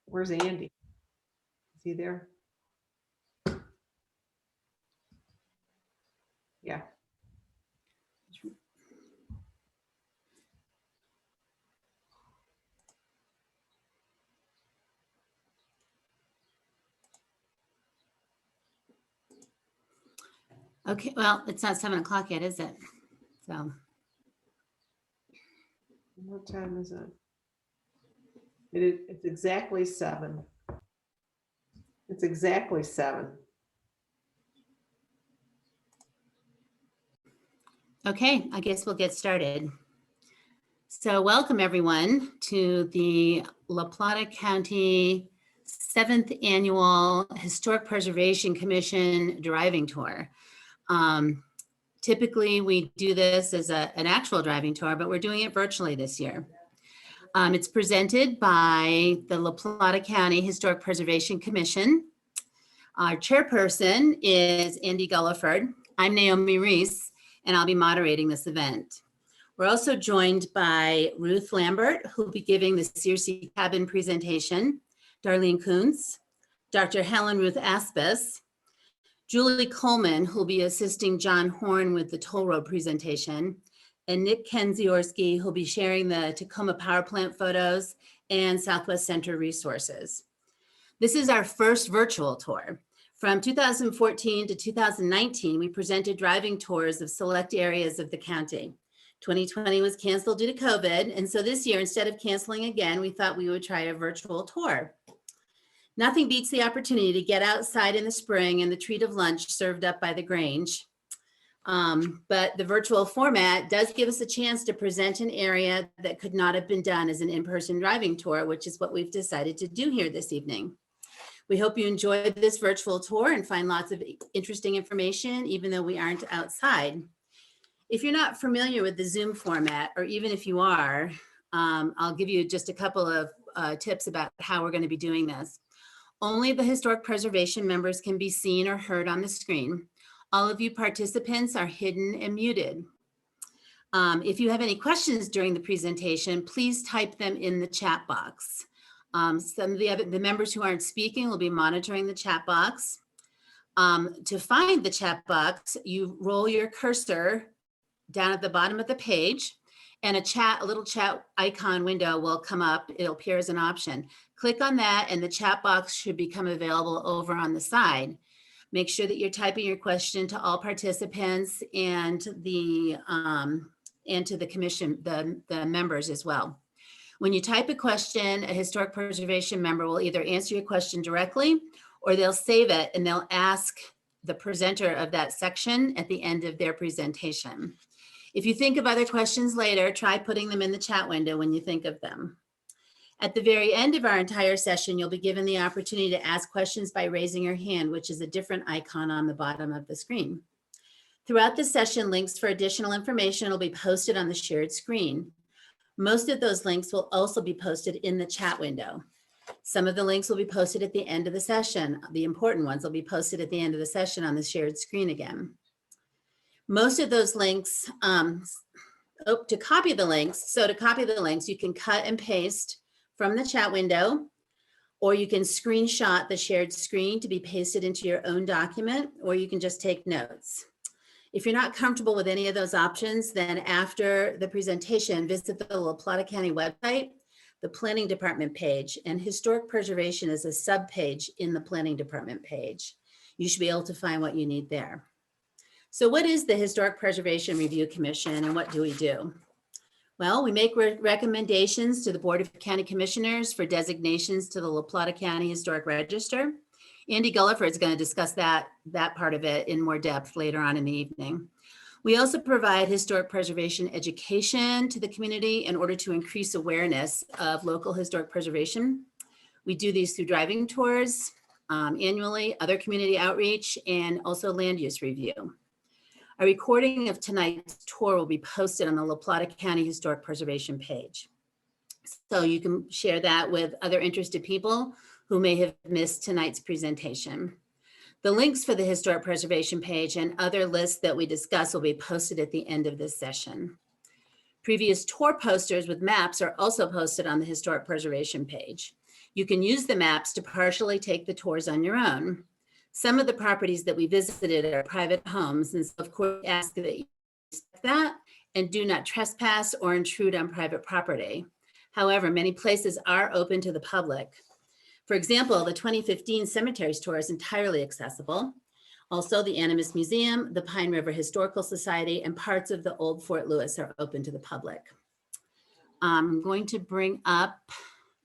Where's Andy? Is he there? Yeah. Okay, well, it's not 7 o'clock yet, is it? So, What time is it? It's exactly 7. It's exactly 7. okay, I guess we'll get started. So welcome everyone to the La Plata County 7th Annual Historic Preservation Commission Driving Tour. Typically we do this as an actual driving tour, but we're doing it virtually this year. It's presented by the La Plata County Historic Preservation Commission. Our chairperson is Andy Gulliford. I'm Naomi Reese, and I'll be moderating this event. We're also joined by Ruth Lambert, who will be giving the Searcy Cabin presentation, Darlene Kuntz, Dr. Helen Ruth Aspis, Julie Coleman, who will be assisting John Horn with the toll road presentation, and Nick Kenziorski, who will be sharing the Tacoma power plant photos and Southwest Center resources. This is our first virtual tour. From 2014 to 2019, we presented driving tours of select areas of the county. 2020 was canceled due to COVID, and so this year, instead of canceling again, we thought we would try a virtual tour. Nothing beats the opportunity to get outside in the spring and the treat of lunch served up by the Grange. But the virtual format does give us a chance to present an area that could not have been done as an in-person driving tour, which is what we've decided to do here this evening. We hope you enjoyed this virtual tour and find lots of interesting information, even though we aren't outside. If you're not familiar with the Zoom format, or even if you are, I'll give you just a couple of tips about how we're going to be doing this. Only the historic preservation members can be seen or heard on the screen. All of you participants are hidden and muted. If you have any questions during the presentation, please type them in the chat box. Some of the members who aren't speaking will be monitoring the chat box. To find the chat box, you roll your cursor down at the bottom of the page, and a little chat icon window will come up. It'll appear as an option. Click on that, and the chat box should become available over on the side. Make sure that you're typing your question to all participants and to the commission, the members as well. When you type a question, a historic preservation member will either answer your question directly, or they'll save it and they'll ask the presenter of that section at the end of their presentation. If you think of other questions later, try putting them in the chat window when you think of them. At the very end of our entire session, you'll be given the opportunity to ask questions by raising your hand, which is a different icon on the bottom of the screen. Throughout the session, links for additional information will be posted on the shared screen. Most of those links will also be posted in the chat window. Some of the links will be posted at the end of the session. The important ones will be posted at the end of the session on the shared screen again. Most of those links, to copy the links, you can cut and paste from the chat window, or you can screenshot the shared screen to be pasted into your own document, or you can just take notes. If you're not comfortable with any of those options, then after the presentation, visit the La Plata County website, the Planning Department page, and Historic Preservation is a subpage in the Planning Department page. You should be able to find what you need there. So what is the Historic Preservation Review Commission, and what do we do? Well, we make recommendations to the Board of County Commissioners for designations to the La Plata County Historic Register. Andy Gulliford is going to discuss that part of it in more depth later on in the evening. We also provide historic preservation education to the community in order to increase awareness of local historic preservation. We do these through driving tours annually, other community outreach, and also land use review. A recording of tonight's tour will be posted on the La Plata County Historic Preservation page. So you can share that with other interested people who may have missed tonight's presentation. The links for the Historic Preservation page and other lists that we discuss will be posted at the end of this session. Previous tour posters with maps are also posted on the Historic Preservation page. You can use the maps to partially take the tours on your own. Some of the properties that we visited are private homes, and so of course ask that you respect that and do not trespass or intrude on private property. However, many places are open to the public. For example, the 2015 cemeteries tour is entirely accessible. Also, the Animas Museum, the Pine River Historical Society, and parts of the old Fort Lewis are open to the public. I'm going to bring up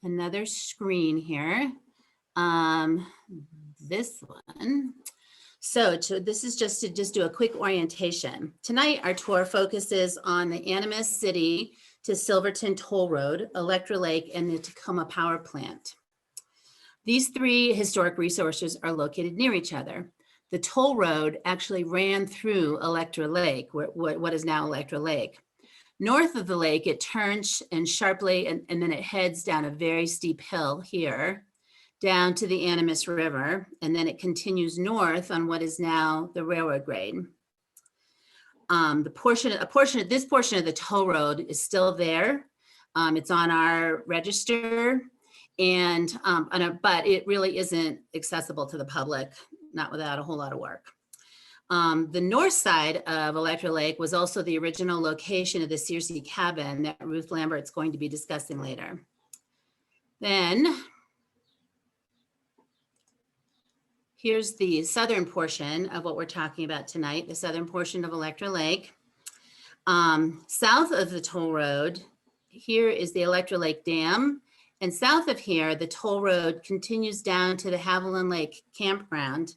another screen here. This one. So this is just to do a quick orientation. Tonight, our tour focuses on the Animas City to Silverton Toll Road, Electra Lake, and the Tacoma Power Plant. These three historic resources are located near each other. The toll road actually ran through Electra Lake, what is now Electra Lake. North of the lake, it turns and sharply, and then it heads down a very steep hill here, down to the Animas River, and then it continues north on what is now the railroad grade. This portion of the toll road is still there. It's on our register, but it really isn't accessible to the public, not without a whole lot of work. The north side of Electra Lake was also the original location of the Searcy cabin that Ruth Lambert's going to be discussing later. Then here's the southern portion of what we're talking about tonight, the southern portion of Electra Lake. South of the toll road, here is the Electra Lake Dam. And south of here, the toll road continues down to the Haviland Lake campground.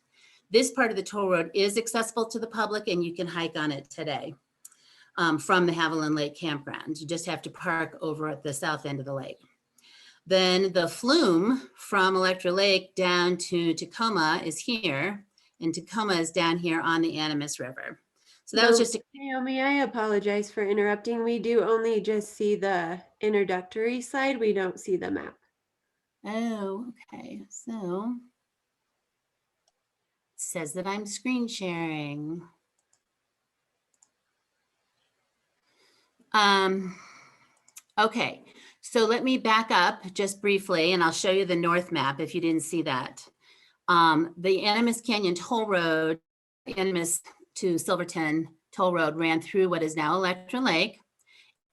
This part of the toll road is accessible to the public and you can hike on it today from the Haviland Lake campground. You just have to park over at the south end of the lake. Then the flume from Electra Lake down to Tacoma is here, and Tacoma is down here on the Animas River. So that was just Naomi, I apologize for interrupting. We do only just see the introductory slide. We don't see the map. Oh, okay. So it says that I'm screen sharing. Okay, so let me back up just briefly and I'll show you the north map if you didn't see that. The Animas Canyon Toll Road, Animas to Silverton Toll Road ran through what is now Electra Lake.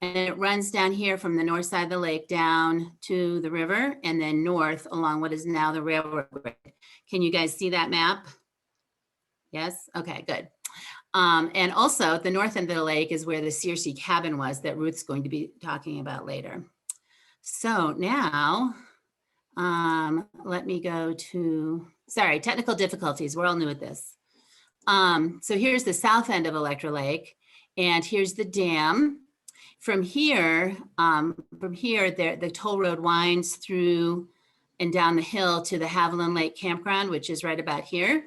And it runs down here from the north side of the lake down to the river and then north along what is now the railroad grade. Can you guys see that map? Yes? Okay, good. And also at the north end of the lake is where the Searcy cabin was that Ruth's going to be talking about later. So now, let me go to, sorry, technical difficulties. We're all new at this. So here's the south end of Electra Lake, and here's the dam. From here, the toll road winds through and down the hill to the Haviland Lake campground, which is right about here.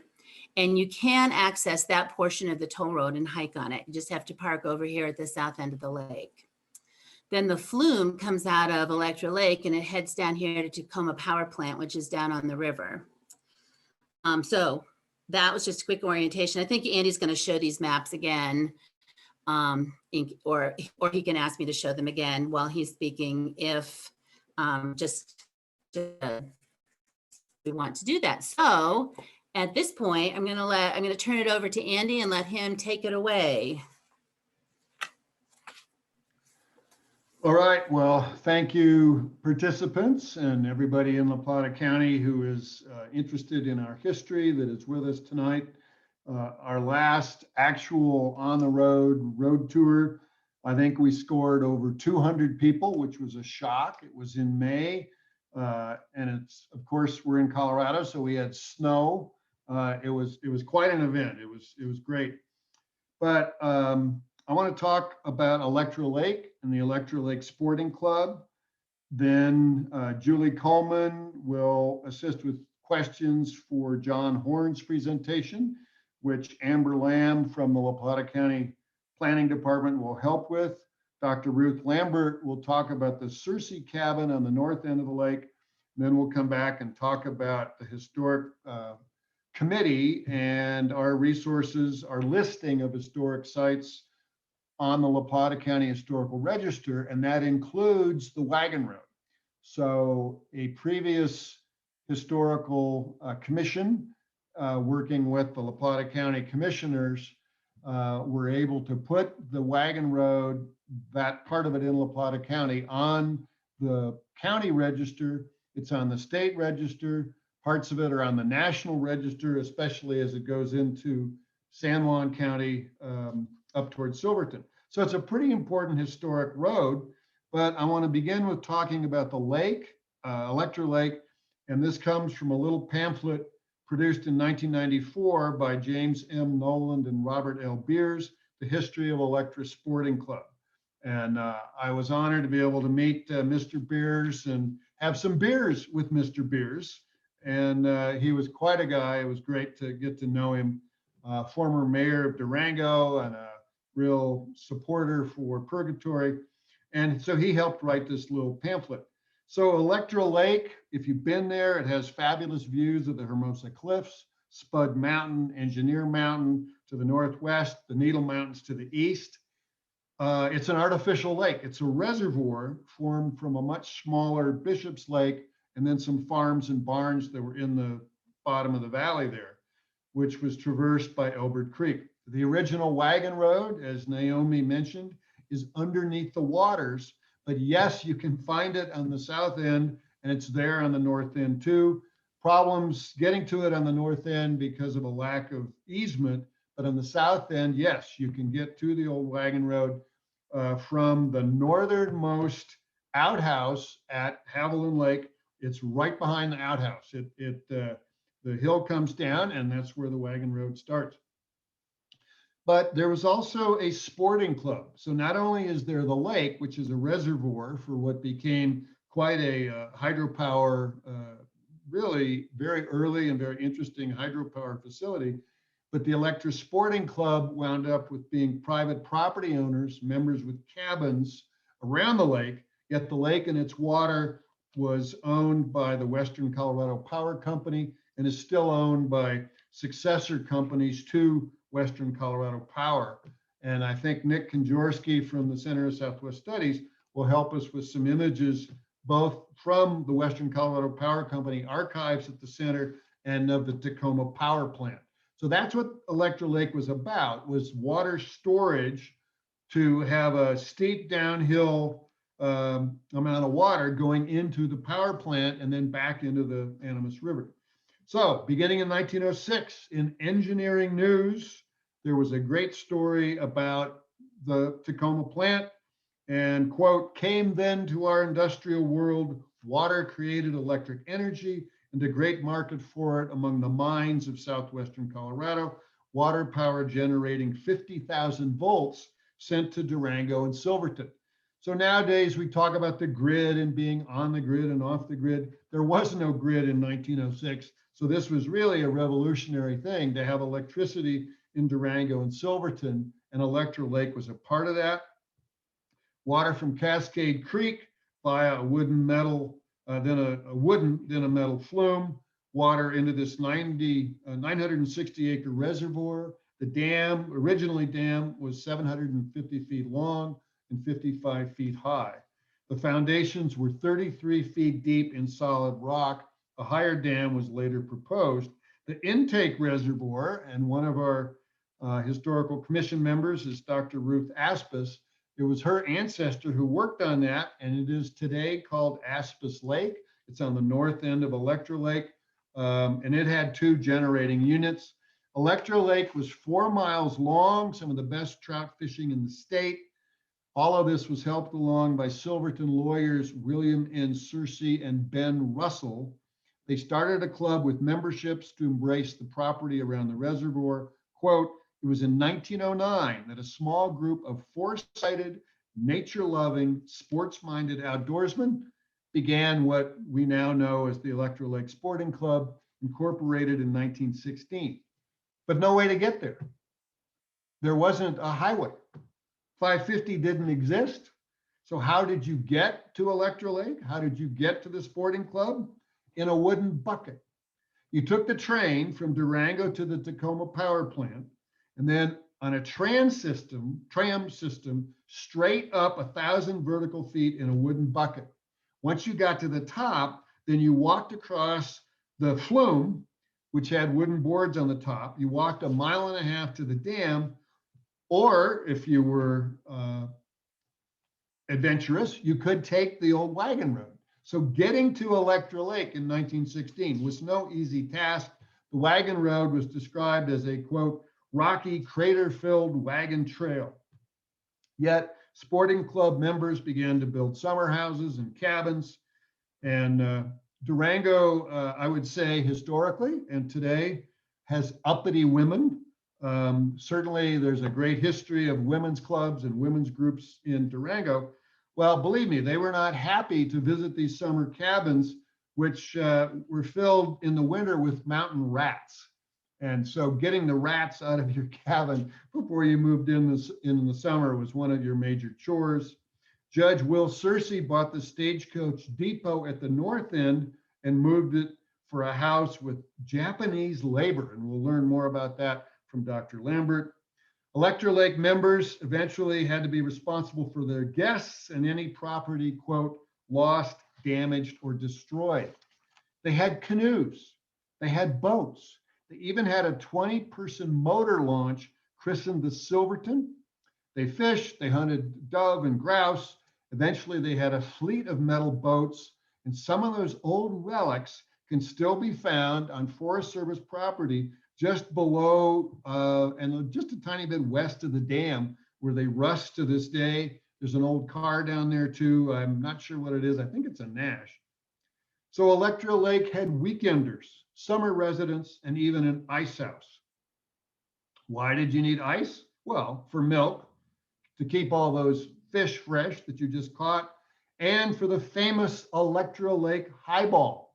And you can access that portion of the toll road and hike on it. You just have to park over here at the south end of the lake. Then the flume comes out of Electra Lake and it heads down here to Tacoma Power Plant, which is down on the river. So that was just a quick orientation. I think Andy's going to show these maps again, or he can ask me to show them again while he's speaking if we want to do that. So at this point, I'm going to turn it over to Andy and let him take it away. All right, well, thank you participants and everybody in La Plata County who is interested in our history that is with us tonight. Our last actual on the road tour, I think we scored over 200 people, which was a shock. It was in May, and it's, of course, we're in Colorado, so we had snow. It was quite an event. It was great. But I want to talk about Electra Lake and the Electra Lake Sporting Club. Then Julie Coleman will assist with questions for John Horn's presentation, which Amber Lamb from the La Plata County Planning Department will help with. Dr. Ruth Lambert will talk about the Searcy cabin on the north end of the lake. And then we'll come back and talk about the historic committee and our resources, our listing of historic sites on the La Plata County Historical Register, and that includes the wagon road. So a previous historical commission working with the La Plata County Commissioners were able to put the wagon road, that part of it in La Plata County, on the county register. It's on the state register. Parts of it are on the national register, especially as it goes into San Juan County up towards Silverton. So it's a pretty important historic road. But I want to begin with talking about the lake, Electra Lake, and this comes from a little pamphlet produced in 1994 by James M. Noland and Robert L. Beers, The History of Electra Sporting Club. And I was honored to be able to meet Mr. Beers and have some beers with Mr. Beers. And he was quite a guy. It was great to get to know him. Former mayor of Durango and a real supporter for Purgatory. And so he helped write this little pamphlet. So Electra Lake, if you've been there, it has fabulous views of the Hermosa Cliffs, Spud Mountain, Engineer Mountain to the northwest, the Needle Mountains to the east. It's an artificial lake. It's a reservoir formed from a much smaller Bishop's Lake and then some farms and barns that were in the bottom of the valley there, which was traversed by Elbert Creek. The original wagon road, as Naomi mentioned, is underneath the waters, but yes, you can find it on the south end and it's there on the north end too. Problems getting to it on the north end because of a lack of easement, but on the south end, yes, you can get to the old wagon road from the northernmost outhouse at Haviland Lake. It's right behind the outhouse. The hill comes down and that's where the wagon road starts. But there was also a sporting club. So not only is there the lake, which is a reservoir for what became quite a hydropower, really very early and very interesting hydropower facility, but the Electra Sporting Club wound up with being private property owners, members with cabins around the lake, yet the lake and its water was owned by the Western Colorado Power Company and is still owned by successor companies to Western Colorado Power. And I think Nick Konjorski from the Center of Southwest Studies will help us with some images, both from the Western Colorado Power Company archives at the center and of the Tacoma power plant. So that's what Electra Lake was about, was water storage to have a steep downhill amount of water going into the power plant and then back into the Animas River. So beginning in 1906, in Engineering News, there was a great story about the Tacoma plant and, quote, came then to our industrial world, water created electric energy and a great market for it among the mines of southwestern Colorado, water power generating 50,000 volts sent to Durango and Silverton. So nowadays we talk about the grid and being on the grid and off the grid. There was no grid in 1906. So this was really a revolutionary thing to have electricity in Durango and Silverton, and Electra Lake was a part of that. Water from Cascade Creek via a wooden metal, then a metal flume, water into this 960 acre reservoir. The dam, originally dam, was 750 feet long and 55 feet high. The foundations were 33 feet deep in solid rock. A higher dam was later proposed. The intake reservoir, and one of our historical commission members is Dr. Ruth Aspis. It was her ancestor who worked on that, and it is today called Aspis Lake. It's on the north end of Electra Lake, and it had 2 generating units. Electra Lake was 4 miles long, some of the best trout fishing in the state. All of this was helped along by Silverton lawyers William N. Searcy and Ben Russell. They started a club with memberships to embrace the property around the reservoir. Quote, it was in 1909 that a small group of foresighted, nature-loving, sports-minded outdoorsmen began what we now know as the Electra Lake Sporting Club, incorporated in 1916. But no way to get there. There wasn't a highway. 550 didn't exist. So how did you get to Electra Lake? How did you get to the sporting club? In a wooden bucket. You took the train from Durango to the Tacoma power plant, and then on a tram system, straight up 1,000 vertical feet in a wooden bucket. Once you got to the top, then you walked across the flume, which had wooden boards on the top. You walked 1.5 miles to the dam, or if you were adventurous, you could take the old wagon road. So getting to Electra Lake in 1916 was no easy task. The wagon road was described as a, quote, rocky, crater-filled wagon trail. Yet sporting club members began to build summer houses and cabins. And Durango, I would say historically and today, has uppity women. Certainly there's a great history of women's clubs and women's groups in Durango. Well, believe me, they were not happy to visit these summer cabins, which were filled in the winter with mountain rats. And so getting the rats out of your cabin before you moved in the summer was one of your major chores. Judge Will Searcy bought the Stagecoach Depot at the north end and moved it for a house with Japanese labor. And we'll learn more about that from Dr. Lambert. Electra Lake members eventually had to be responsible for their guests and any property, quote, lost, damaged, or destroyed. They had canoes, they had boats, they even had a 20-person motor launch christened the Silverton. They fished, they hunted dove and grouse. Eventually they had a fleet of metal boats, and some of those old relics can still be found on Forest Service property just below and just a tiny bit west of the dam, where they rust to this day. There's an old car down there too. I'm not sure what it is. I think it's a Nash. So Electra Lake had weekenders, summer residents, and even an ice house. Why did you need ice? Well, for milk, to keep all those fish fresh that you just caught, and for the famous Electra Lake highball.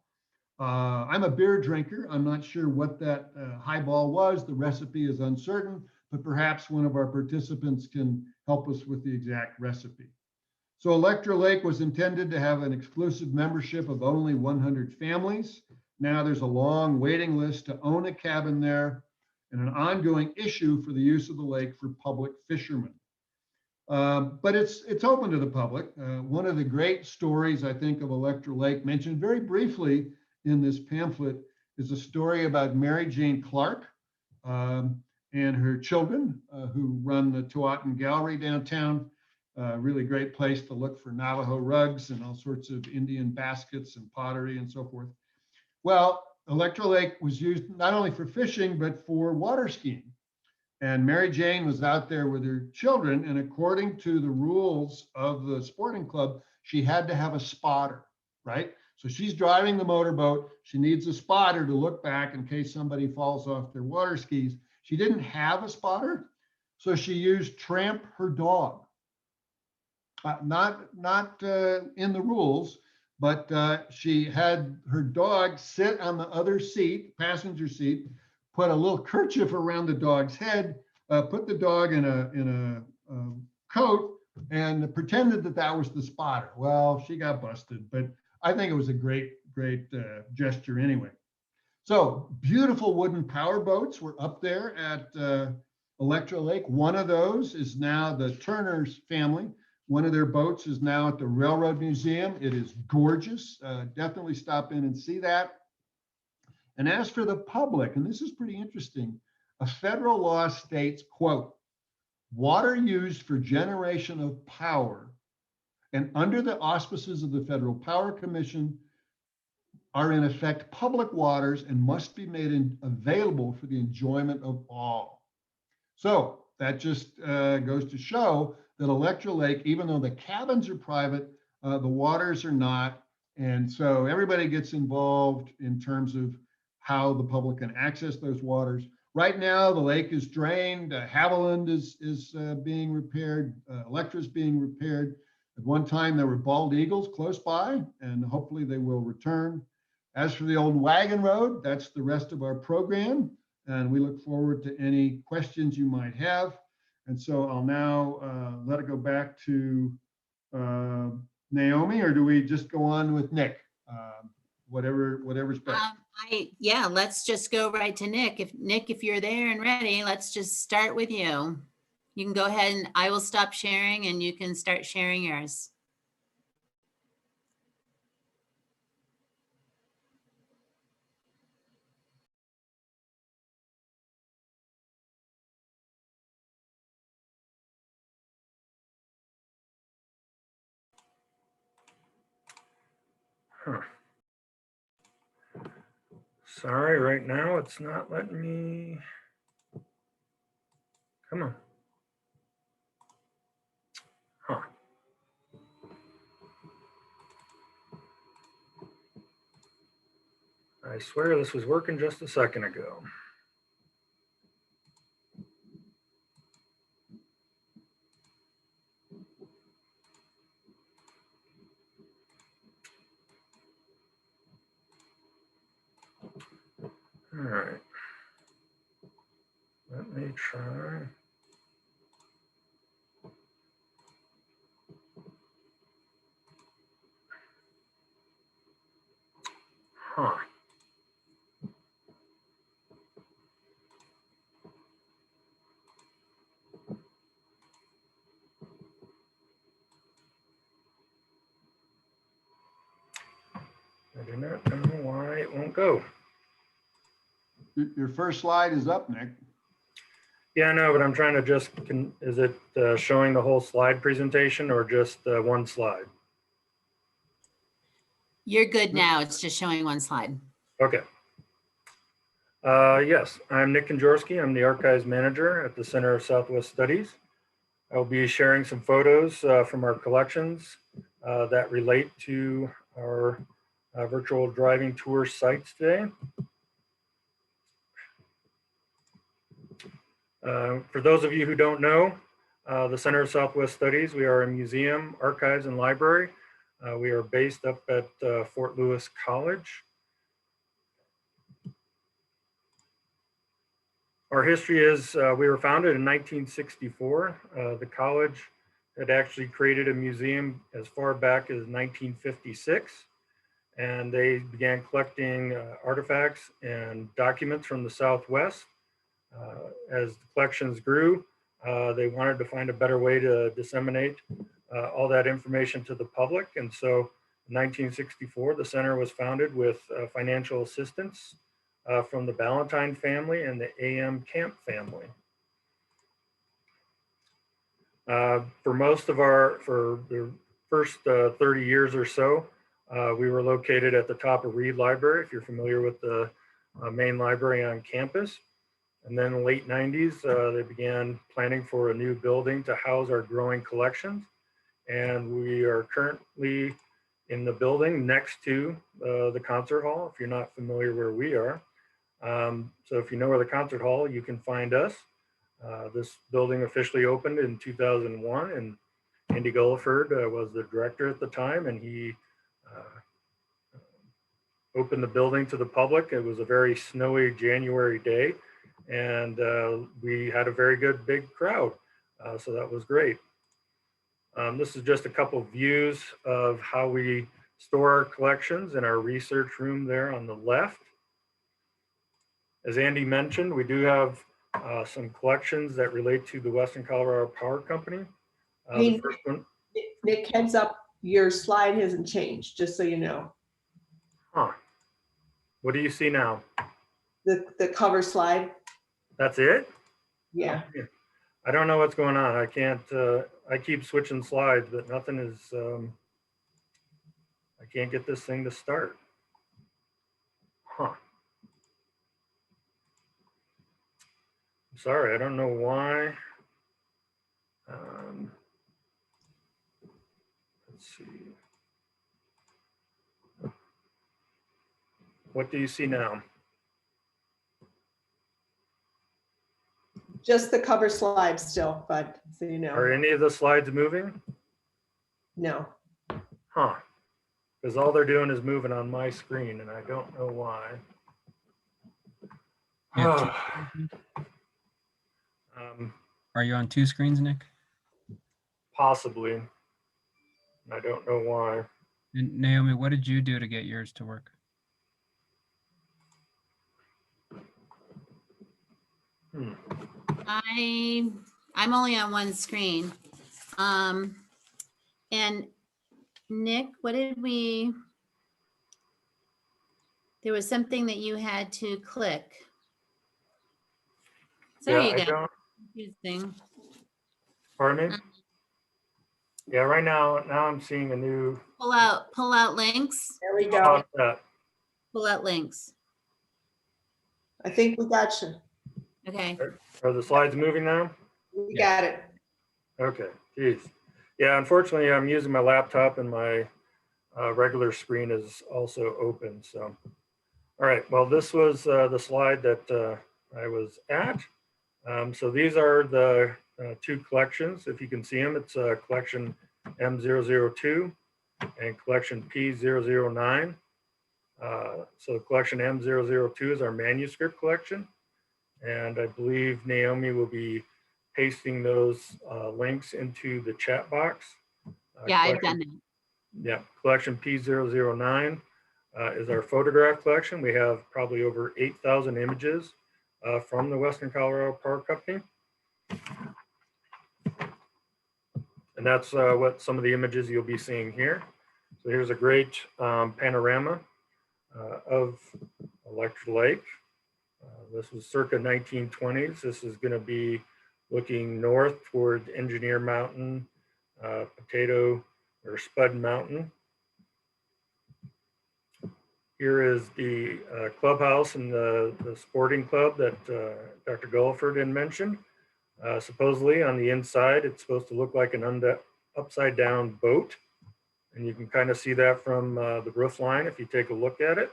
I'm a beer drinker. I'm not sure what that highball was. The recipe is uncertain, but perhaps one of our participants can help us with the exact recipe. So Electra Lake was intended to have an exclusive membership of only 100 families. Now there's a long waiting list to own a cabin there, and an ongoing issue for the use of the lake for public fishermen. But it's open to the public. One of the great stories, I think, of Electra Lake, mentioned very briefly in this pamphlet, is a story about Mary Jane Clark and her children who run the Tualatin Gallery downtown. Really great place to look for Navajo rugs and all sorts of Indian baskets and pottery and so forth. Well, Electra Lake was used not only for fishing, but for water skiing. And Mary Jane was out there with her children, and according to the rules of the sporting club, she had to have a spotter, right? So she's driving the motorboat. She needs a spotter to look back in case somebody falls off their water skis. She didn't have a spotter, so she used Tramp, her dog. Not in the rules, but she had her dog sit on the other seat, passenger seat, put a little kerchief around the dog's head, put the dog in a coat, and pretended that that was the spotter. Well, she got busted, but I think it was a great gesture anyway. So beautiful wooden power boats were up there at Electra Lake. One of those is now the Turner's family. One of their boats is now at the Railroad Museum. It is gorgeous. Definitely stop in and see that. And as for the public, and this is pretty interesting, a federal law states, quote, water used for generation of power and under the auspices of the Federal Power Commission are in effect public waters and must be made available for the enjoyment of all. So that just goes to show that Electra Lake, even though the cabins are private, the waters are not. And so everybody gets involved in terms of how the public can access those waters. Right now, the lake is drained. Haviland is being repaired. Electra is being repaired. At one time, there were bald eagles close by, and hopefully they will return. As for the old wagon road, that's the rest of our program, and we look forward to any questions you might have. And so I'll now let it go back to Naomi, or do we just go on with Nick? Whatever's best. Yeah, let's just go right to Nick. If you're there and ready, let's just start with you. You can go ahead and I will stop sharing and you can start sharing yours. Huh. Sorry, right now it's not letting me. Come on. Huh. I swear this was working just a second ago. All right. Let me try. Huh. I do not know why it won't go. Your first slide is up, Nick. Yeah, I know, but I'm trying to just, is it showing the whole slide presentation or just one slide? You're good now. It's just showing one slide. Okay. Yes, I'm Nick Konjorski. I'm the Archives Manager at the Center of Southwest Studies. I'll be sharing some photos from our collections that relate to our virtual driving tour sites today. For those of you who don't know, the Center of Southwest Studies, we are a museum, archives, and library. We are based up at Fort Lewis College. Our history is we were founded in 1964. The college had actually created a museum as far back as 1956. And they began collecting artifacts and documents from the Southwest. As the collections grew, they wanted to find a better way to disseminate all that information to the public. And so in 1964, the center was founded with financial assistance from the Ballantyne family and the A.M. Camp family. For most of for the first 30 years or so, we were located at the top of Reed Library, if you're familiar with the main library on campus. And then in the late 90s, they began planning for a new building to house our growing collections. And we are currently in the building next to the concert hall, if you're not familiar where we are. So if you know where the concert hall, you can find us. This building officially opened in 2001, and Andy Gulliford was the director at the time, and he opened the building to the public. It was a very snowy January day, and we had a very good big crowd, so that was great. This is just a couple of views of how we store our collections in our research room there on the left. As Andy mentioned, we do have some collections that relate to the Western Colorado Power Company. The first one. Nick, heads up, your slide hasn't changed, just so you know. Huh. What do you see now? The cover slide. That's it? Yeah. I don't know what's going on. I can't, I keep switching slides, but nothing is, I can't get this thing to start. Huh. I'm sorry, I don't know why. Let's see. What do you see now? Just the cover slide still, but so you know. Are any of the slides moving? No. Huh. Because all they're doing is moving on my screen, and I don't know why. Are you on two screens, Nick? Possibly. I don't know why. And Naomi, what did you do to get yours to work? I'm only on one screen. And Nick, what did we, there was something that you had to click. So there Yeah, you I go. don't. Confusing. Pardon me? Yeah, right now I'm seeing a new. Pull out links, There we How go. about that? pull out links. I think we got you. Okay. Are the slides moving now? We Yeah. got it. Okay, geez. Yeah, unfortunately, I'm using my laptop and my regular screen is also open. So, all right. Well, this was the slide that I was at. So these are the two collections. If you can see them, it's collection M002 and collection P009. So collection M002 is our manuscript collection. And I believe Naomi will be pasting those links into the chat box. Yeah, I've Collection- done that. Yeah, collection P009 is our photograph collection. We have probably over 8,000 images from the Western Colorado Power Company. And that's what some of the images you'll be seeing here. So here's a great panorama of Electra Lake. This was circa 1920s. This is going to be looking north toward Engineer Mountain, Potato or Spud Mountain. Here is the clubhouse and the sporting club that Dr. Gulliford had mentioned. Supposedly on the inside, it's supposed to look like an upside down boat. And you can kind of see that from the roof line if you take a look at it.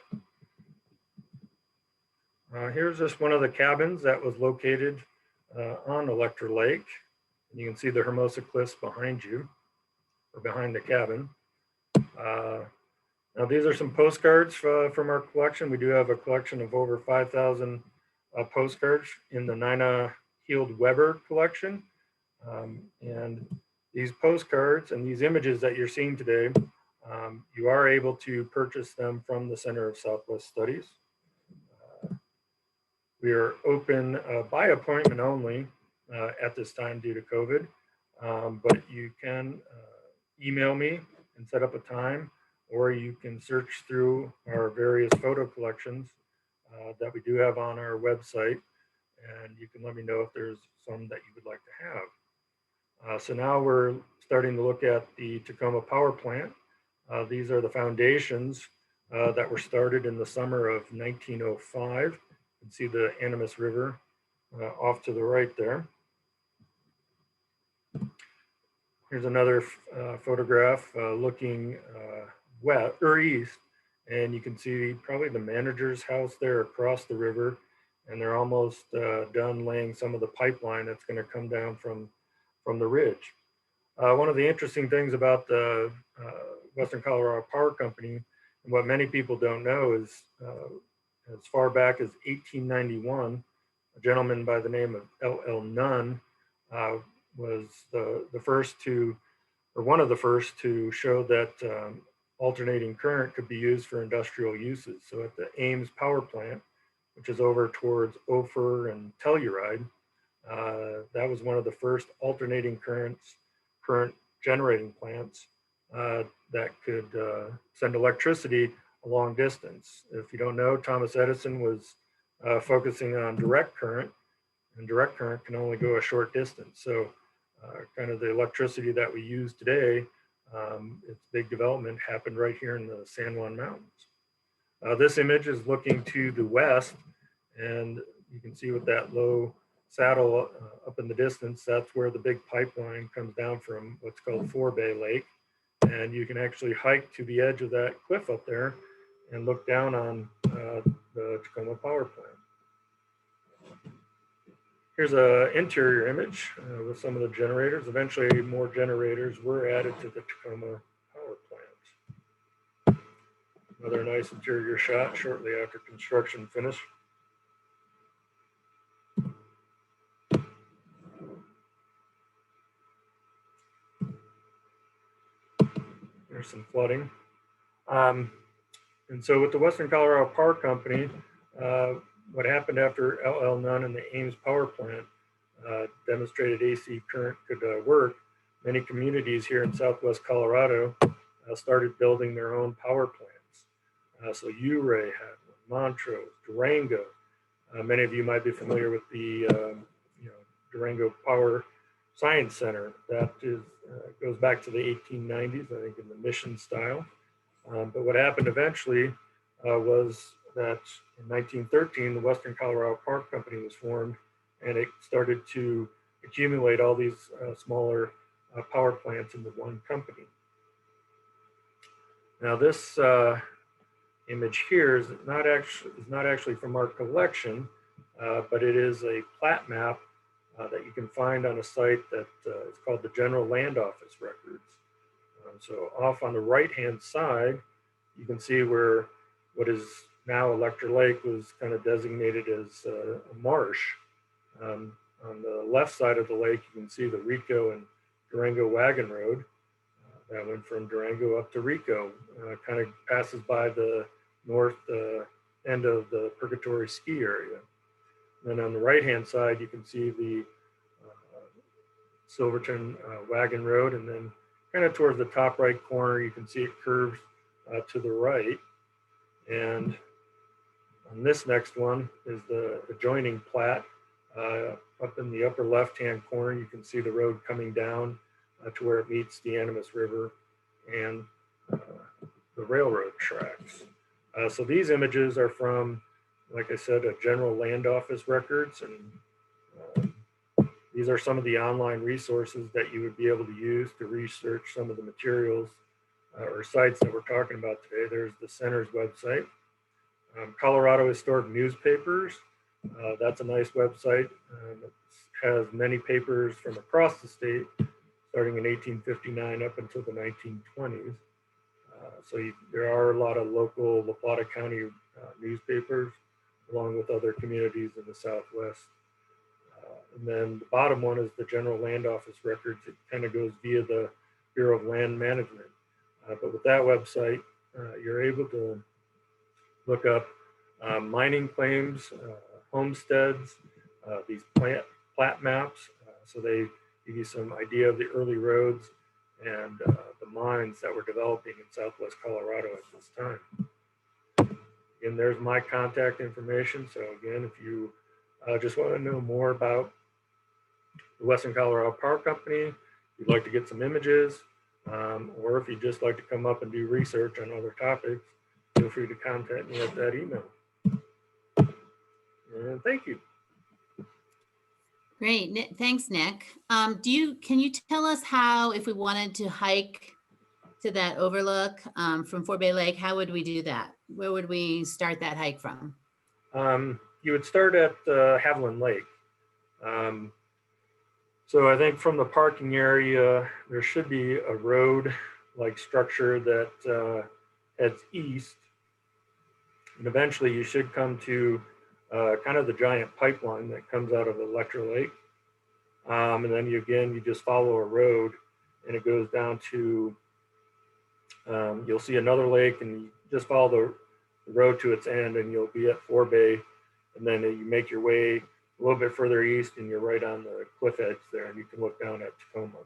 Here's just one of the cabins that was located on Electra Lake. And you can see the Hermosa Cliffs behind you, or behind the cabin. Now these are some postcards from our collection. We do have a collection of over 5,000 postcards in the Nina Heald Weber collection. And these postcards and these images that you're seeing today, you are able to purchase them from the Center of Southwest Studies. We are open by appointment only at this time due to COVID, but you can email me and set up a time, or you can search through our various photo collections that we do have on our website, and you can let me know if there's some that you would like to have. So now we're starting to look at the Tacoma power plant. These are the foundations that were started in the summer of 1905. You can see the Animas River off to the right there. Here's another photograph looking west or east, and you can see probably the manager's house there across the river, and they're almost done laying some of the pipeline that's going to come down from the ridge. One of the interesting things about the Western Colorado Power Company, and what many people don't know, is as far back as 1891, a gentleman by the name of L.L. Nunn was the first to, or one of the first to show that alternating current could be used for industrial uses. So at the Ames power plant, which is over towards Ophir and Telluride, that was one of the first alternating current generating plants that could send electricity a long distance. If you don't know, Thomas Edison was focusing on direct current, and direct current can only go a short distance. So kind of the electricity that we use today, its big development happened right here in the San Juan Mountains. This image is looking to the west, and you can see with that low saddle up in the distance, that's where the big pipeline comes down from what's called Four Bay Lake. And you can actually hike to the edge of that cliff up there and look down on the Tacoma power plant. Here's an interior image with some of the generators. Eventually, more generators were added to the Tacoma power plant. Another nice interior shot shortly after construction finished. There's some flooding. And so with the Western Colorado Power Company, what happened after L.L. Nunn and the Ames power plant demonstrated AC current could work, many communities here in Southwest Colorado started building their own power plants. So Ouray had one, Montrose, Durango. Many of you might be familiar with the Durango power Science Center. That is goes back to the 1890s, I think, in the mission style. But what happened eventually was that in 1913, the Western Colorado Park Company was formed, and it started to accumulate all these smaller power plants into one company. Now, this image here is not actually from our collection, but it is a plat map that you can find on a site that is called the General Land Office Records. So off on the right-hand side, you can see where what is now Electra Lake was kind of designated as a marsh. On the left side of the lake, you can see the Rico and Durango Wagon Road. That went from Durango up to Rico, kind of passes by the north end of the Purgatory ski area. And then on the right-hand side, you can see the Silverton Wagon Road, and then kind of towards the top right corner, you can see it curves to the right. And on this next one is the adjoining plat. Up in the upper left-hand corner, you can see the road coming down to where it meets the Animas River and the railroad tracks. So these images are from, like I said, a General Land Office records, and these are some of the online resources that you would be able to use to research some of the materials or sites that we're talking about today. There's the center's website. Colorado Historic Newspapers, that's a nice website. It has many papers from across the state, starting in 1859 up until the 1920s. There are a lot of local La Plata County newspapers, along with other communities in the Southwest. And then the bottom one is the General Land Office records. It kind of goes via the Bureau of Land Management. But with that website, you're able to look up mining claims, homesteads, these plat maps. So they give you some idea of the early roads and the mines that were developing in Southwest Colorado at this time. Again, there's my contact information. So again, if you just want to know more about the Western Colorado Power Company, if you'd like to get some images, or if you'd just like to come up and do research on other topics, feel free to contact me at that email. And thank you. Great, thanks, Nick. Can you tell us how, if we wanted to hike to that overlook from Fort Bay Lake, how would we do that? Where would we start that hike from? You would start at Haviland Lake. So I think from the parking area, there should be a road-like structure that heads east. And eventually you should come to kind of the giant pipeline that comes out of Electra Lake. And then you just follow a road and it goes down to, you'll see another lake, and you just follow the road to its end and you'll be at Fort Bay. And then you make your way a little bit further east and you're right on the cliff edge there, and you can look down at Tacoma.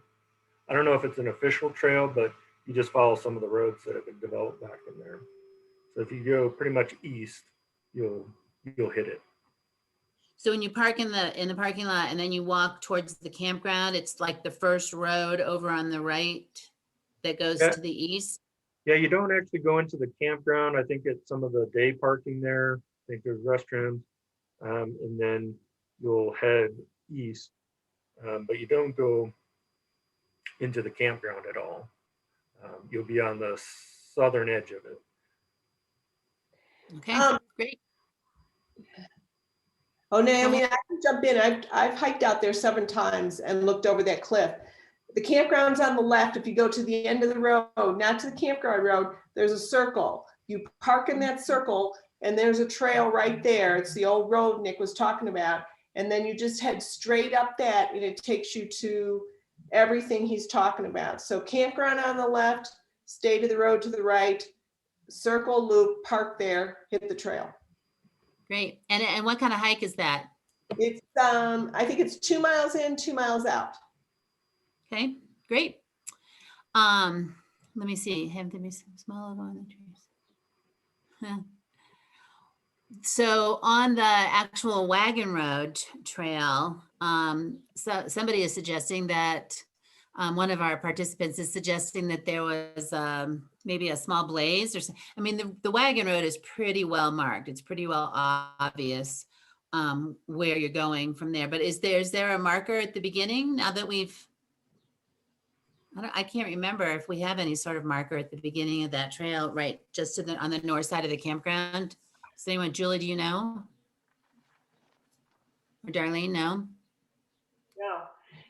I don't know if it's an official trail, but you just follow some of the roads that have been developed back in there. So if you go pretty much east, you'll hit it. So when you park in the parking lot and then you walk towards the campground, it's like the first road over on the right that goes to the east? Yeah, you don't actually go into the campground. I think it's some of the day parking there. I think there's restrooms. And then you'll head east, but you don't go into the campground at all. You'll be on the southern edge of it. Okay, great. Oh, Naomi, I can jump in. I've hiked out there 7 times and looked over that cliff. The campground's on the left. If you go to the end of the road, not to the campground road, there's a circle. You park in that circle and there's a trail right there. It's the old road Nick was talking about. And then you just head straight up that and it takes you to everything he's talking about. So campground on the left, stay to the road to the right, circle, loop, park there, hit the trail. Great. And what kind of hike is that? It's I think it's 2 miles in, 2 miles out. Okay, great. Let me see. Have there been some small on the trees? So on the actual wagon road trail, so somebody is suggesting that, one of our participants is suggesting that there was, maybe a small blaze or I mean, the wagon road is pretty well marked. It's pretty well obvious, where you're going from there. But is there a marker at the beginning now that I can't remember if we have any sort of marker at the beginning of that trail, right? Just on the north side of the campground? Does anyone, Julie, do you know? Or Darlene, no? No.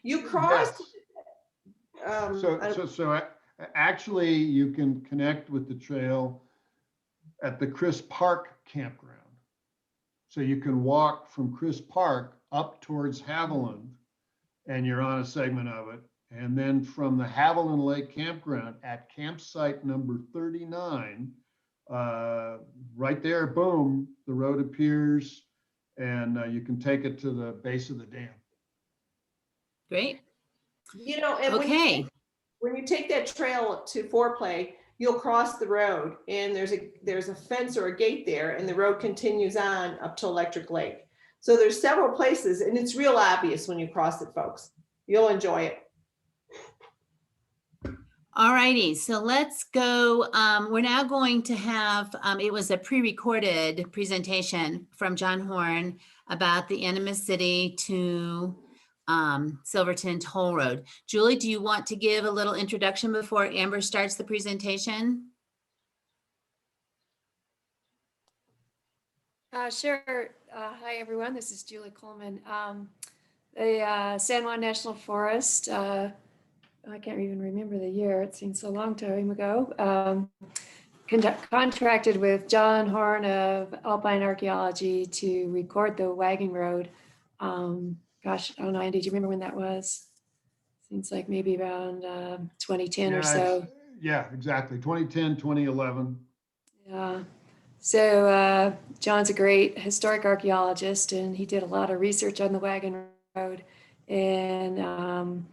You crossed. Yes. I don't- So actually, you can connect with the trail at the Chris Park campground. So you can walk from Chris Park up towards Haviland, and you're on a segment of it. And then from the Haviland Lake campground at campsite number 39, right there, boom, the road appears, and you can take it to the base of the dam. Great. You know, and Okay. when you take that trail to Foreplay, you'll cross the road and there's a fence or a gate there, and the road continues on up to Electric Lake. So there's several places, and it's real obvious when you cross it, folks. You'll enjoy it. All righty, so let's go. We're now going to have, it was a pre-recorded presentation from John Horn about the Animas City to Silverton Toll Road. Julie, do you want to give a little introduction before Amber starts the presentation? Sure. Hi, everyone. This is Julie Coleman. The San Juan National Forest, I can't even remember the year. It seems so long time ago. Contracted with John Horn of Alpine Archaeology to record the wagon road. Gosh, oh no, Andy, do you remember when that was? Seems like maybe around 2010 or so. Yeah, exactly. 2010, 2011. Yeah. So John's a great historic archaeologist, and he did a lot of research on the wagon road. And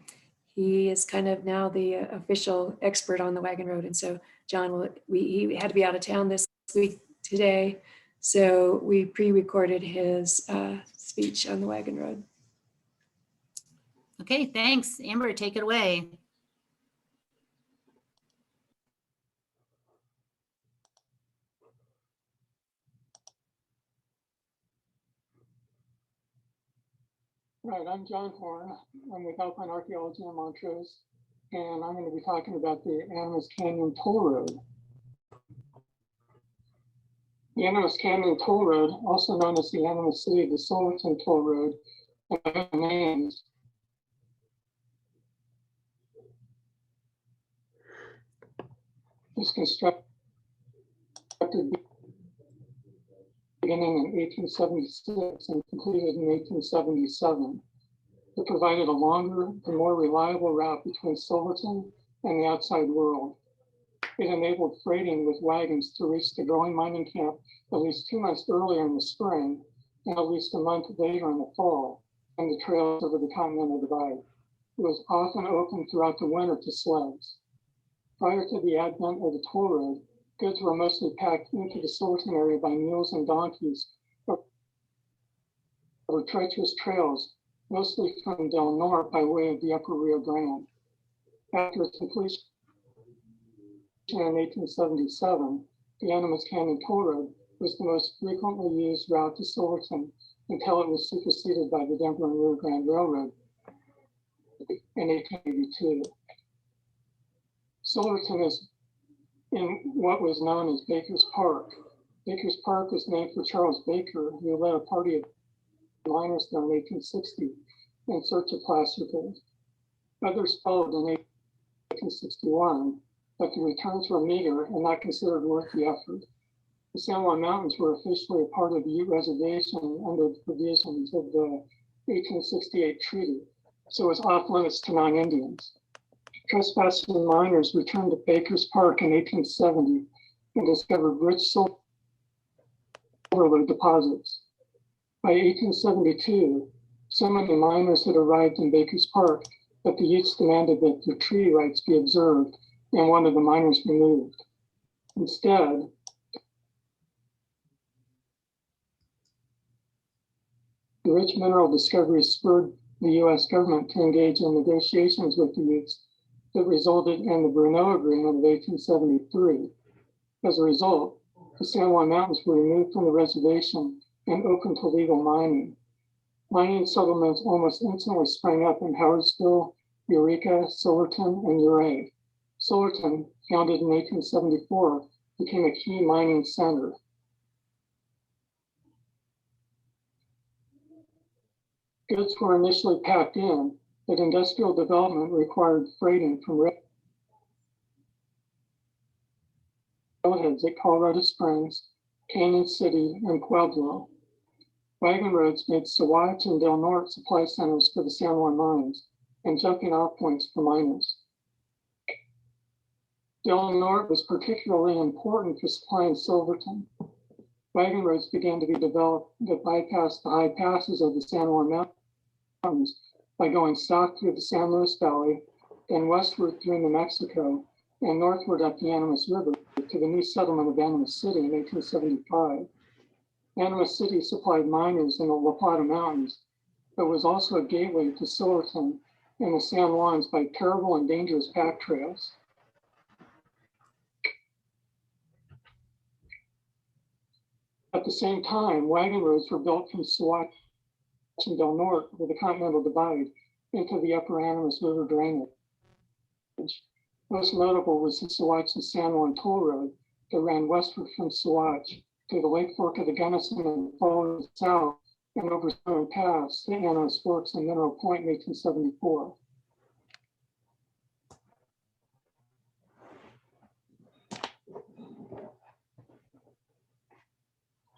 he is kind of now the official expert on the wagon road. And so John, he had to be out of town this week today. So we pre-recorded his speech on the wagon road. Okay, thanks. Amber, take it away. Right, I'm John Horn. I'm with Alpine Archaeology in Montrose, and I'm going to be talking about the Animas Canyon Toll Road. The Animas Canyon Toll Road, also known as the Animas City to Silverton Toll Road, and other names, was constructed beginning in 1876 and completed in 1877. It provided a longer and more reliable route between Silverton and the outside world. It enabled freighting with wagons to reach the growing mining camp at least 2 months earlier in the spring and at least a month later in the fall, and the trails over the Continental Divide. It was often open throughout the winter to sleds. Prior to the advent of the toll road, goods were mostly packed into the Silverton area by mules and donkeys over treacherous trails, mostly from Del Norte by way of the Upper Rio Grande. After its completion in 1877, the Animas Canyon Toll Road was the most frequently used route to Silverton until it was superseded by the Denver and Rio Grande Railroad in 1882. Silverton is in what was known as Baker's Park. Baker's Park was named for Charles Baker, who led a party of miners there in 1860 in search of placer gold. Others followed in 1861, but the returns were meager and not considered worth the effort. The San Juan Mountains were officially a part of the Ute Reservation under the provisions of the 1868 treaty, so it was off limits to non-Indians. Trespassing miners returned to Baker's Park in 1870 and discovered rich silver deposits. By 1872, so many miners had arrived in Baker's Park that the Utes demanded that the treaty rights be observed and wanted the miners removed. Instead, rich mineral discoveries spurred the U.S. government to engage in negotiations with the Utes that resulted in the Bruneau Agreement of 1873. As a result, the San Juan Mountains were removed from the reservation and open to legal mining. Mining settlements almost instantly sprang up in Howardsville, Eureka, Silverton, and Ouray. Silverton, founded in 1874, became a key mining center. Goods were initially packed in, but industrial development required freighting from railheads at Colorado Springs, Canyon City, and Pueblo. Wagon roads made Saguache and Del Norte supply centers for the San Juan mines and jumping off points for miners. Del Norte was particularly important for supplying Silverton. Wagon roads began to be developed that bypassed the high passes of the San Juan Mountains by going south through the San Luis Valley, then westward through New Mexico, and northward up the Animas River to the new settlement of Animas City in 1875. Animas City supplied miners in the La Plata Mountains, but was also a gateway to Silverton and the San Juans by terrible and dangerous pack trails. At the same time, wagon roads were built from Saguache and Del Norte with the Continental Divide into the upper Animas River drainage. Most notable was the Saguache and San Juan Toll Road that ran westward from Saguache to the Lake Fork of the Gunnison and followed south and over Stone Pass to Animas Forks and Mineral Point in 1874.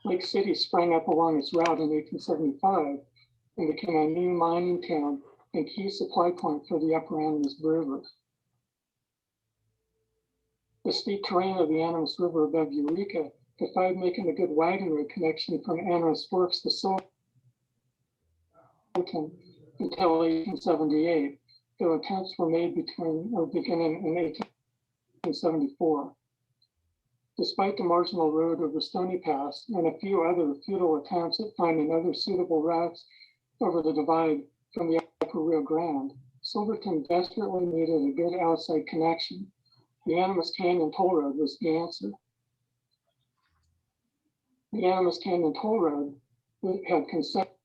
Lake City sprang up along its route in 1875 and became a new mining town and key supply point for the upper Animas River. The steep terrain of the Animas River above Eureka defied making a good wagon road connection from Animas Forks to Silverton until 1878, though attempts were made beginning in 1874. Despite the marginal road over Stony Pass and a few other futile attempts at finding other suitable routes over the divide from the upper Rio Grande, Silverton desperately needed a good outside connection. The Animas Canyon Toll Road was the answer. The Animas Canyon Toll Road had conceptual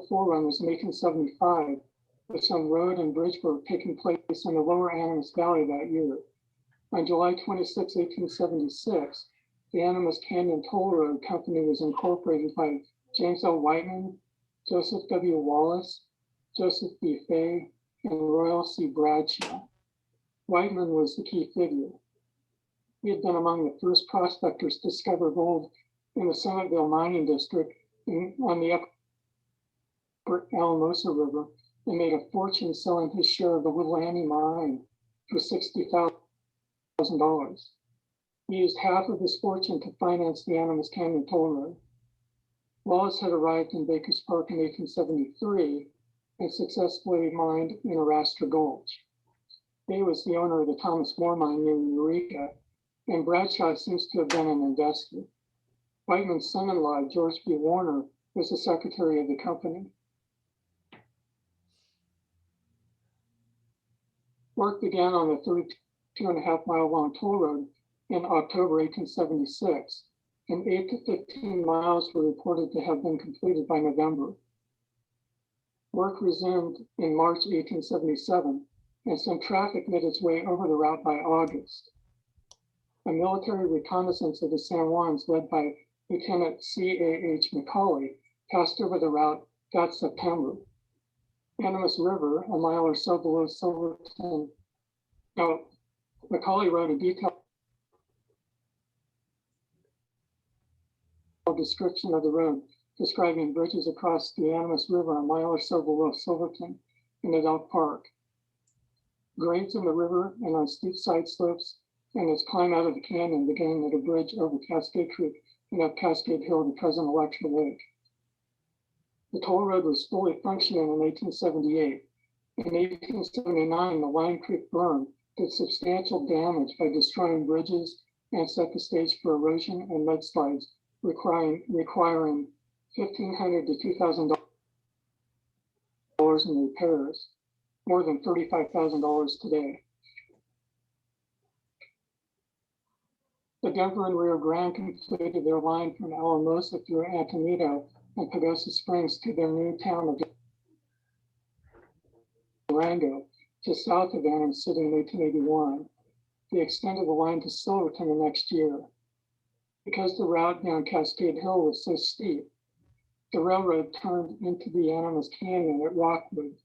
forerunners in 1875, with some road and bridge work taking place in the lower Animas Valley that year. On July 26, 1876, the Animas Canyon Toll Road Company was incorporated by James L. Whiteman, Joseph W. Wallace, Joseph B. Fay, and Royal C. Bradshaw. Whiteman was the key figure. He had been among the first prospectors to discover gold in the Summitville mining district on the upper Alamosa River and made a fortune selling his share of the Little Annie mine for $60,000. He used half of his fortune to finance the Animas Canyon Toll Road. Wallace had arrived in Baker's Park in 1873 and successfully mined in Arastra Gulch. He was the owner of the Thomas More mine near Eureka, and Bradshaw seems to have been an investor. Whiteman's son-in-law, George B. Warner, was the secretary of the company. Work began on the 32.5-mile long toll road in October 1876, and 8 to 15 miles were reported to have been completed by November. Work resumed in March 1877, and some traffic made its way over the route by August. A military reconnaissance of the San Juans led by Lieutenant C.A.H. McCauley passed over the route that September. Animas River, a mile or so below Silverton. Now, McCauley wrote a detailed description of the road, describing bridges across the Animas River a mile or so below Silverton in the Elk Park. Grades in the river and on steep side slopes, and its climb out of the canyon beginning at a bridge over Cascade Creek and up Cascade Hill to present Electra Lake. The toll road was fully functioning in 1878. In 1879, the Lime Creek burn did substantial damage by destroying bridges and set the stage for erosion and mudslides requiring $1,500 to $2,000 in repairs, more than $35,000 today. The Denver and Rio Grande completed their line from Alamosa through Antonito and Pagosa Springs to their new town of Durango, just south of Animas City in 1881. They extended the line to Silverton the next year. Because the route down Cascade Hill was so steep, the railroad turned into the Animas Canyon at Rockwood,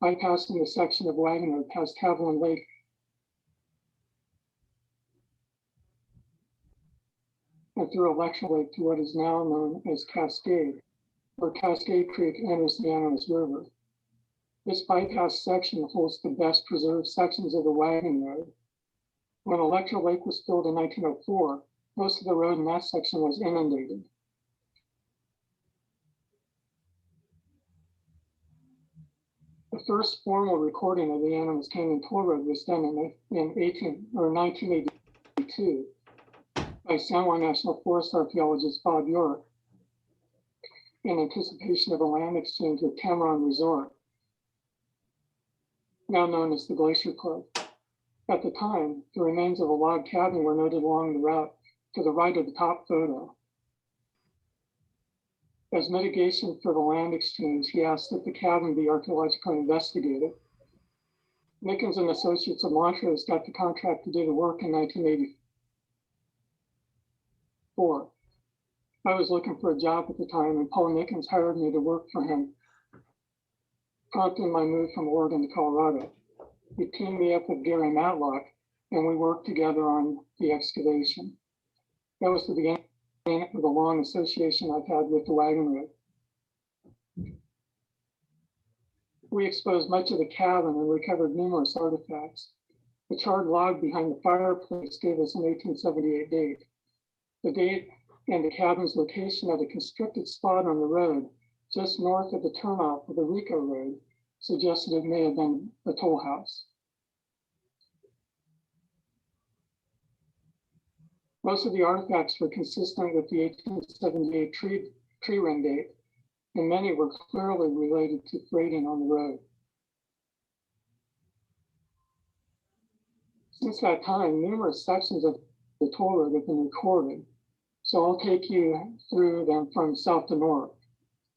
bypassing the section of wagon road past Haviland Lake and through Electra Lake to what is now known as Cascade, where Cascade Creek enters the Animas River. This bypass section holds the best preserved sections of the wagon road. When Electra Lake was filled in 1904, most of the road in that section was inundated. The first formal recording of the Animas Canyon Toll Road was done in 1982 by San Juan National Forest archaeologist Bob York in anticipation of a land exchange with Tamarron Resort, now known as the Glacier Club. At the time, the remains of a log cabin were noted along the route to the right of the top photo. As mitigation for the land exchange, he asked that the cabin be archaeologically investigated. Nickens and Associates of Montrose got the contract to do the work in 1984. I was looking for a job at the time, and Paul Nickens hired me to work for him, prompting my move from Oregon to Colorado. He teamed me up with Gary Matlock, and we worked together on the excavation. That was the beginning of the long association I've had with the wagon road. We exposed much of the cabin and recovered numerous artifacts. The charred log behind the fireplace gave us an 1878 date. The date and the cabin's location at a constricted spot on the road just north of the turnoff of the Rico Road suggested it may have been a toll house. Most of the artifacts were consistent with the 1878 tree ring date, and many were clearly related to freighting on the road. Since that time, numerous sections of the toll road have been recorded, so I'll take you through them from south to north.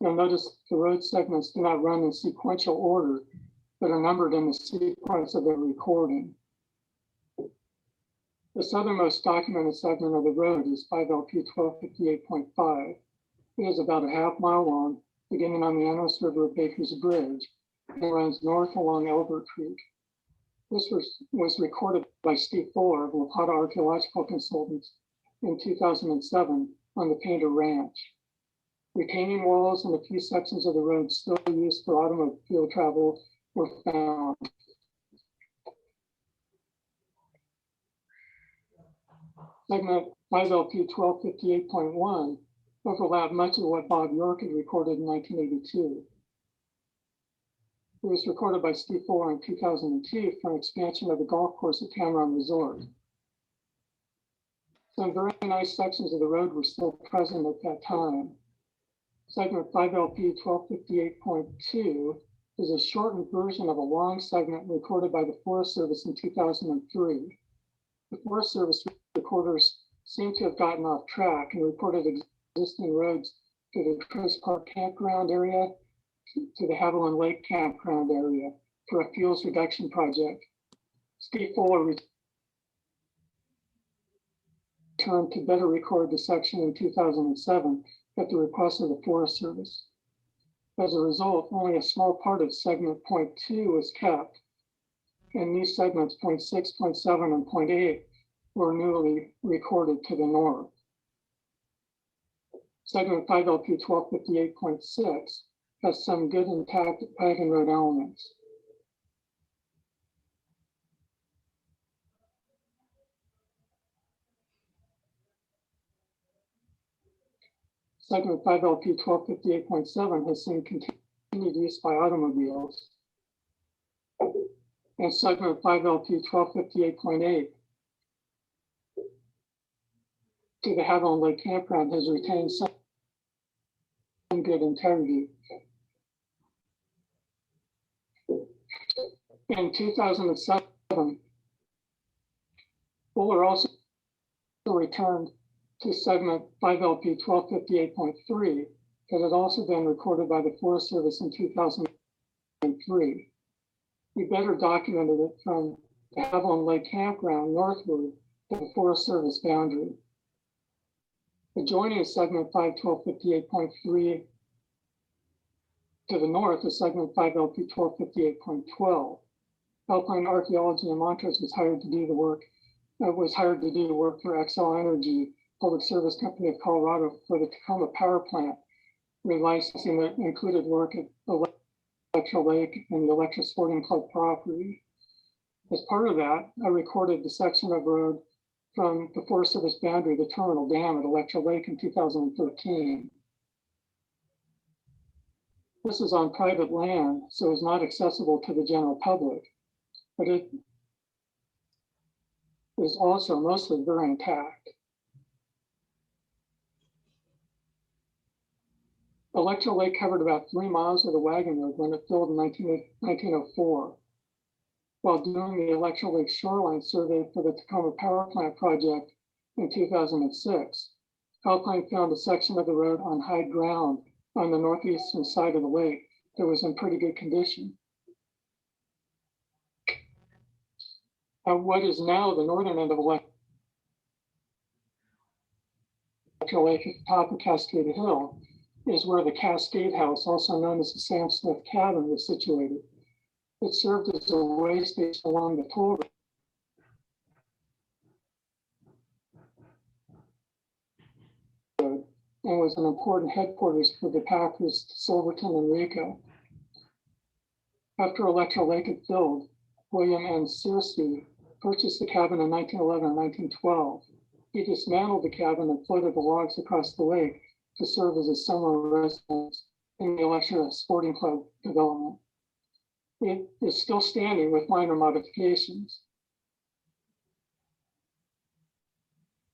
You'll notice the road segments do not run in sequential order, but are numbered in the sequence of their recording. The southernmost documented segment of the road is 5LP 1258.5. It is about a half-mile long, beginning on the Animas River at Baker's Bridge, and runs north along Elbert Creek. This was recorded by Steve Fuller of La Plata Archaeological Consultants in 2007 on the Painter Ranch. Retaining walls and a few sections of the road still used for automobile travel were found. Segment 5LP 1258.1 overlapped much of what Bob York had recorded in 1982. It was recorded by Steve Fuller in 2002 for an expansion of the golf course at Tamarron Resort. Some very nice sections of the road were still present at that time. Segment 5LP 1258.2 is a shortened version of a long segment recorded by the Forest Service in 2003. The Forest Service recorders seem to have gotten off track and reported existing roads to the Coast Park Campground area, to the Haviland Lake Campground area for a fuels reduction project. Steve Fuller returned to better record the section in 2007 at the request of the Forest Service. As a result, only a small part of segment 0.2 was kept, and new segments 0.6, 0.7, and 0.8 were newly recorded to the north. Segment 5LP 1258.6 has some good intact wagon road elements. Segment 5LP 1258.7 has seen continued use by automobiles. And segment 5LP 1258.8 to the Havilland Lake Campground has retained some good integrity. In 2007, Fuller also returned to segment 5LP 1258.3 that had also been recorded by the Forest Service in 2003. We better documented it from the Havilland Lake Campground northward to the Forest Service boundary. Adjoining segment 51258.3 to the north is segment 5LP 1258.12. Alpine Archaeology in Montrose was hired to do the work for Xcel Energy, Public Service Company of Colorado, for the Tacoma Power Plant, relicensing that included work at Electra Lake and the Electra Sporting Club property. As part of that, I recorded the section of road from the Forest Service boundary, the terminal dam at Electra Lake in 2013. This is on private land, so it's not accessible to the general public, but it is also mostly very intact. Electra Lake covered about 3 miles of the wagon road when it filled in 1904. While doing the Electra Lake shoreline survey for the Tacoma Power Plant project in 2006, Alpine found a section of the road on high ground on the northeastern side of the lake that was in pretty good condition. What is now the northern end of Electra Lake at the top of Cascade Hill is where the Cascade House, also known as the Sam Smith Cabin, was situated. It served as a way station along the toll road and was an important headquarters for the packers to Silverton and Rico. After Electra Lake had filled, William N. Searcy purchased the cabin in 1911 and 1912. He dismantled the cabin and floated the logs across the lake to serve as a summer residence in the Electra Sporting Club development. It is still standing with minor modifications.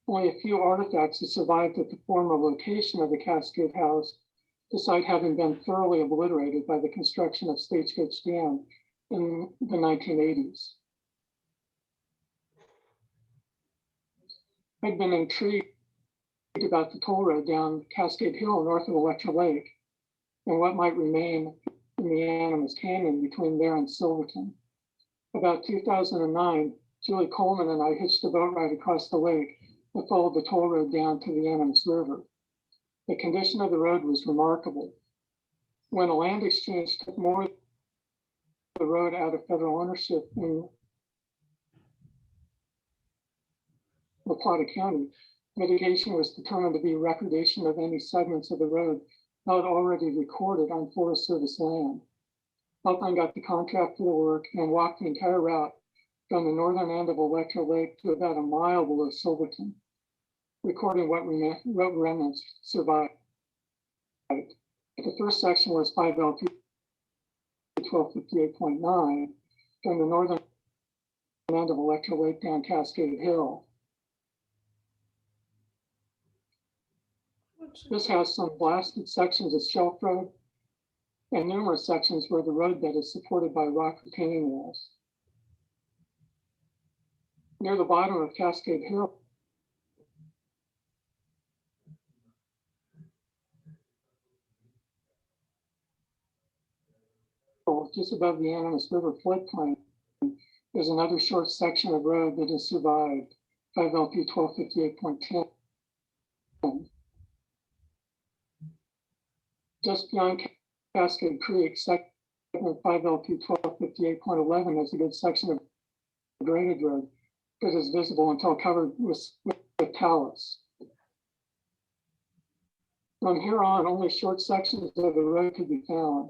Only a few artifacts have survived at the former location of the Cascade House, the site having been thoroughly obliterated by the construction of Stagecoach Dam in the 1980s. I'd been intrigued about the toll road down Cascade Hill north of Electra Lake and what might remain in the Animas Canyon between there and Silverton. About 2009, Julie Coleman and I hitched a boat ride across the lake and followed the toll road down to the Animas River. The condition of the road was remarkable. When a land exchange took more of the road out of federal ownership in Plata County, mitigation was determined to be recordation of any segments of the road not already recorded on Forest Service land. Alpine got the contract for the work and walked the entire route from the northern end of Electra Lake to about a mile below Silverton, recording what remnants survived. The first section was 5LP 1258.9 from the northern end of Electra Lake down Cascade Hill. This has some blasted sections of shelf road and numerous sections where the roadbed is supported by rock retaining walls. Near the bottom of Cascade Hill, just above the Animas River floodplain, there's another short section of road that has survived, 5LP 1258.10. Just beyond Cascade Creek, segment 5LP 1258.11 is a good section of graded road that is visible until covered with talus. From here on, only short sections of the road could be found.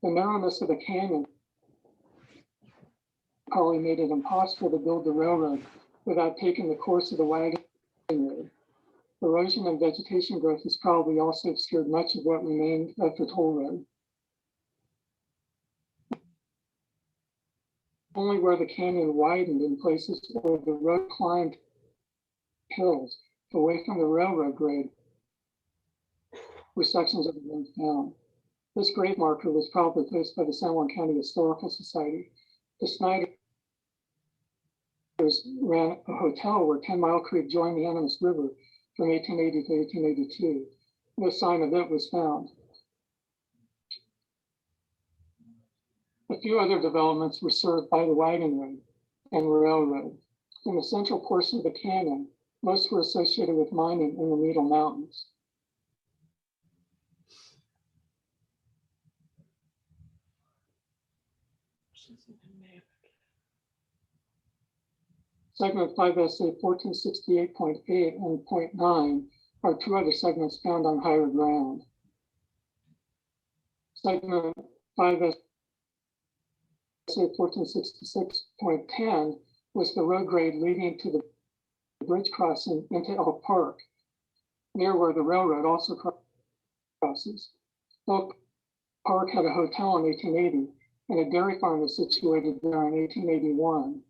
The narrowness of the canyon probably made it impossible to build the railroad without taking the course of the wagon road. Erosion and vegetation growth has probably also obscured much of what remained of the toll road. Only where the canyon widened in places where the road climbed hills away from the railroad grade, where sections have been found. This grade marker was probably placed by the San Juan County Historical Society. The Snyders ran a hotel where 10 Mile Creek joined the Animas River from 1880 to 1882. No sign of it was found. A few other developments were served by the wagon road and railroad. In the central portion of the canyon, most were associated with mining in the Needle Mountains. Segment 5SA 1468.8 and .9 are two other segments found on higher ground. Segment 5SA 1466.10 was the road grade leading to the bridge crossing into Elk Park, near where the railroad also crosses. Elk Park had a hotel in 1880, and a dairy farm was situated there in 1881.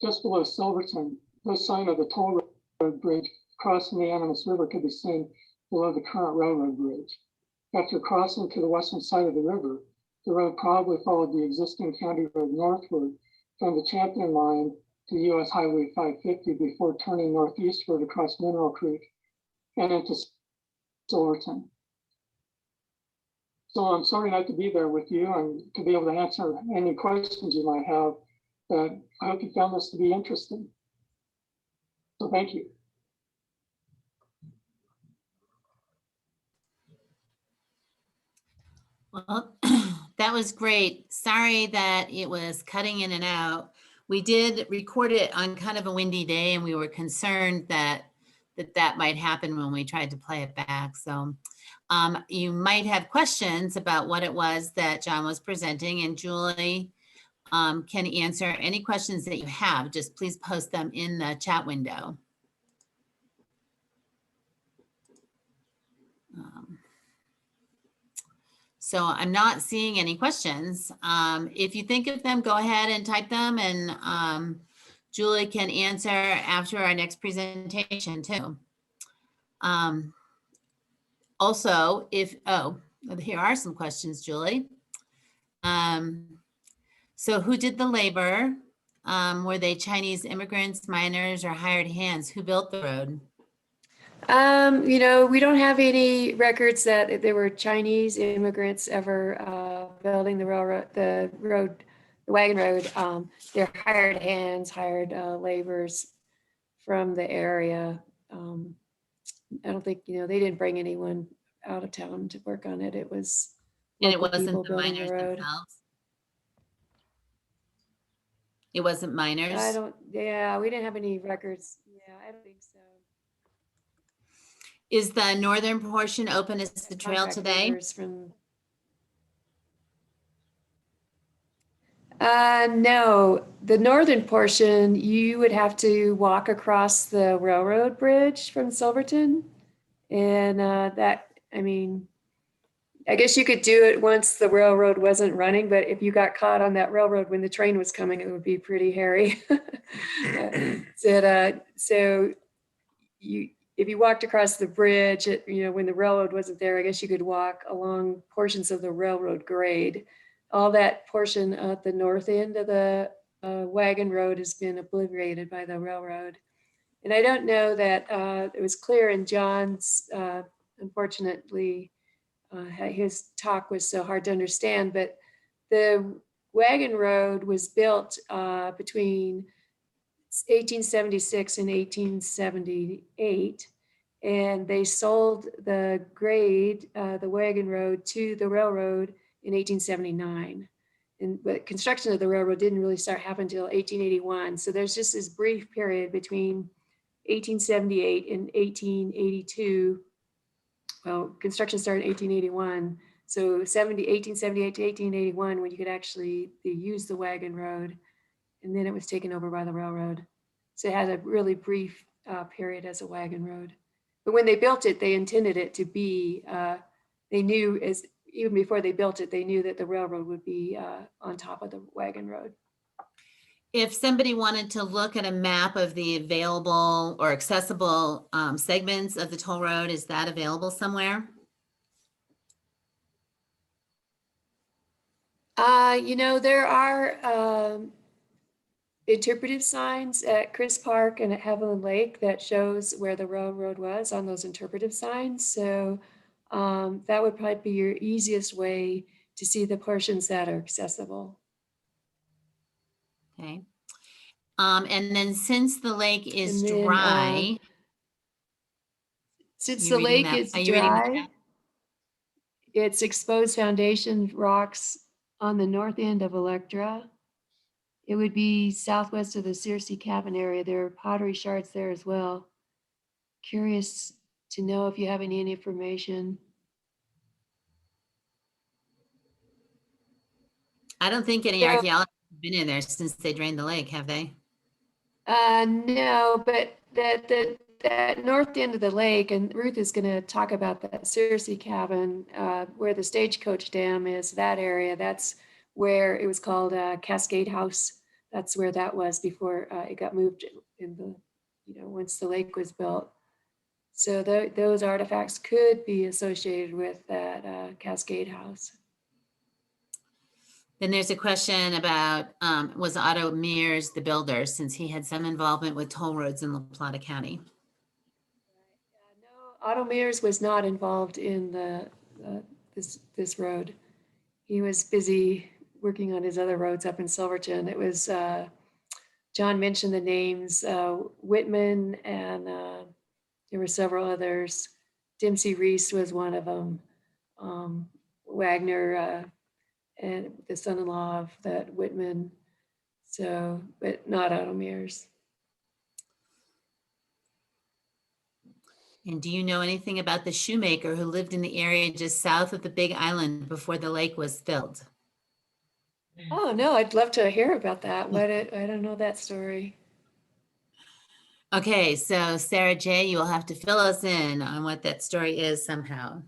Just below Silverton, no sign of the toll road bridge crossing the Animas River could be seen below the current railroad bridge. After crossing to the western side of the river, the road probably followed the existing county road northward from the Champion line to US Highway 550 before turning northeastward across Mineral Creek and into Silverton. So I'm sorry not to be there with you and to be able to answer any questions you might have, but I hope you found this to be interesting. So thank you. Well, that was great. Sorry that it was cutting in and out. We did record it on kind of a windy day, and we were concerned that that might happen when we tried to play it back. So you might have questions about what it was that John was presenting, and Julie can answer any questions that you have. Just please post them in the chat window. So I'm not seeing any questions. If you think of them, go ahead and type them, and Julie can answer after our next presentation too. Also, here are some questions, Julie. So who did the labor? Were they Chinese immigrants, miners, or hired hands? Who built the road? You know, we don't have any records that there were Chinese immigrants ever building the railroad, the wagon road. They're hired hands, hired laborers from the area. I don't think, you know, they didn't bring anyone out of town to work on it. It was And it local people wasn't the building miners the road. themselves? It wasn't miners? Yeah, we didn't have any records. Yeah, I don't think so. Is the northern portion open as the trail Contract today? laborers from no, the northern portion, you would have to walk across the railroad bridge from Silverton. And I mean, I guess you could do it once the railroad wasn't running, but if you got caught on that railroad when the train was coming, it would be pretty hairy. So if you walked across the bridge, you know, when the railroad wasn't there, I guess you could walk along portions of the railroad grade. All that portion at the north end of the wagon road has been obliterated by the railroad. And I don't know that it was clear in John's, unfortunately, his talk was so hard to understand, but the wagon road was built between 1876 and 1878. And they sold the grade, the wagon road, to the railroad in 1879. But construction of the railroad didn't really start happening until 1881. So there's just this brief period between 1878 and 1882. Well, construction started in 1881. So 1878 to 1881, when you could actually use the wagon road. And then it was taken over by the railroad. So it had a really brief period as a wagon road. But when they built it, they intended it to be, they knew, even before they built it, they knew that the railroad would be on top of the wagon road. If somebody wanted to look at a map of the available or accessible segments of the toll road, is that available somewhere? There are interpretive signs at Chris Park and at Haviland Lake that shows where the railroad was on those interpretive signs. So that would probably be your easiest way to see the portions that are accessible. Okay. And then since the lake is And then, dry, Since you the reading lake that? is Are you reading the dry, chat? it's exposed foundation rocks on the north end of Electra. It would be southwest of the Searcy Cabin area. There are pottery shards there as well. Curious to know if you have any information. I don't think any So- archaeologists have been in there since they drained the lake, have they? No, but that north end of the lake, and Ruth is going to talk about that Searcy Cabin, where the Stagecoach Dam is, that area. That's where it was called Cascade House. That's where that was before it got moved in the, once the lake was built. So those artifacts could be associated with that Cascade House. Then there's a question about, was Otto Mears the builder, since he had some involvement with toll roads in La Plata County? No, Otto Mears was not involved in this road. He was busy working on his other roads up in Silverton. It was, John mentioned the names, Whitman, and there were several others. Dempsey Reese was one of them. Wagner, and the son-in-law of that Whitman. So, but not Otto Mears. And do you know anything about the shoemaker who lived in the area just south of the Big Island before the lake was filled? Oh, no, I'd love to hear about that, but I don't know that story. Okay, so Sarah J., you will have to fill us in on what that story is somehow.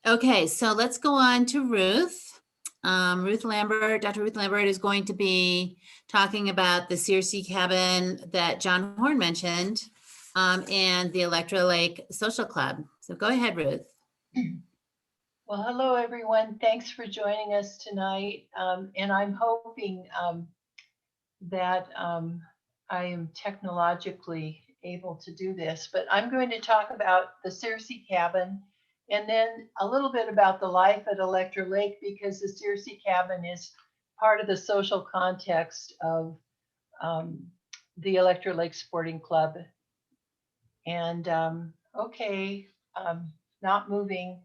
Okay, so let's go on to Ruth. Ruth Lambert, Dr. Ruth Lambert is going to be talking about the Searcy Cabin that John Horn mentioned, and the Electra Lake Social Club. So go ahead, Ruth. Well, hello, everyone. Thanks for joining us tonight. And I'm hoping that I am technologically able to do this, but I'm going to talk about the Searcy Cabin and then a little bit about the life at Electra Lake, because the Searcy Cabin is part of the social context of the Electra Lake Sporting Club. And not moving.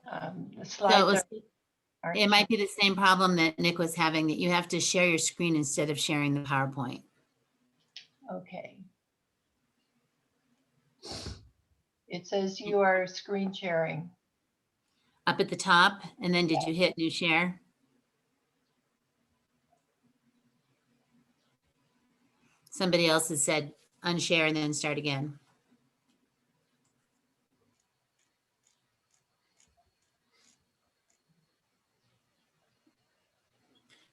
The slides It might be the same problem that Nick was having, that you have to share your screen instead of sharing the PowerPoint. Okay. It says you are screen sharing. Up at the top, and then did you hit new share? Somebody else has said unshare and then start again.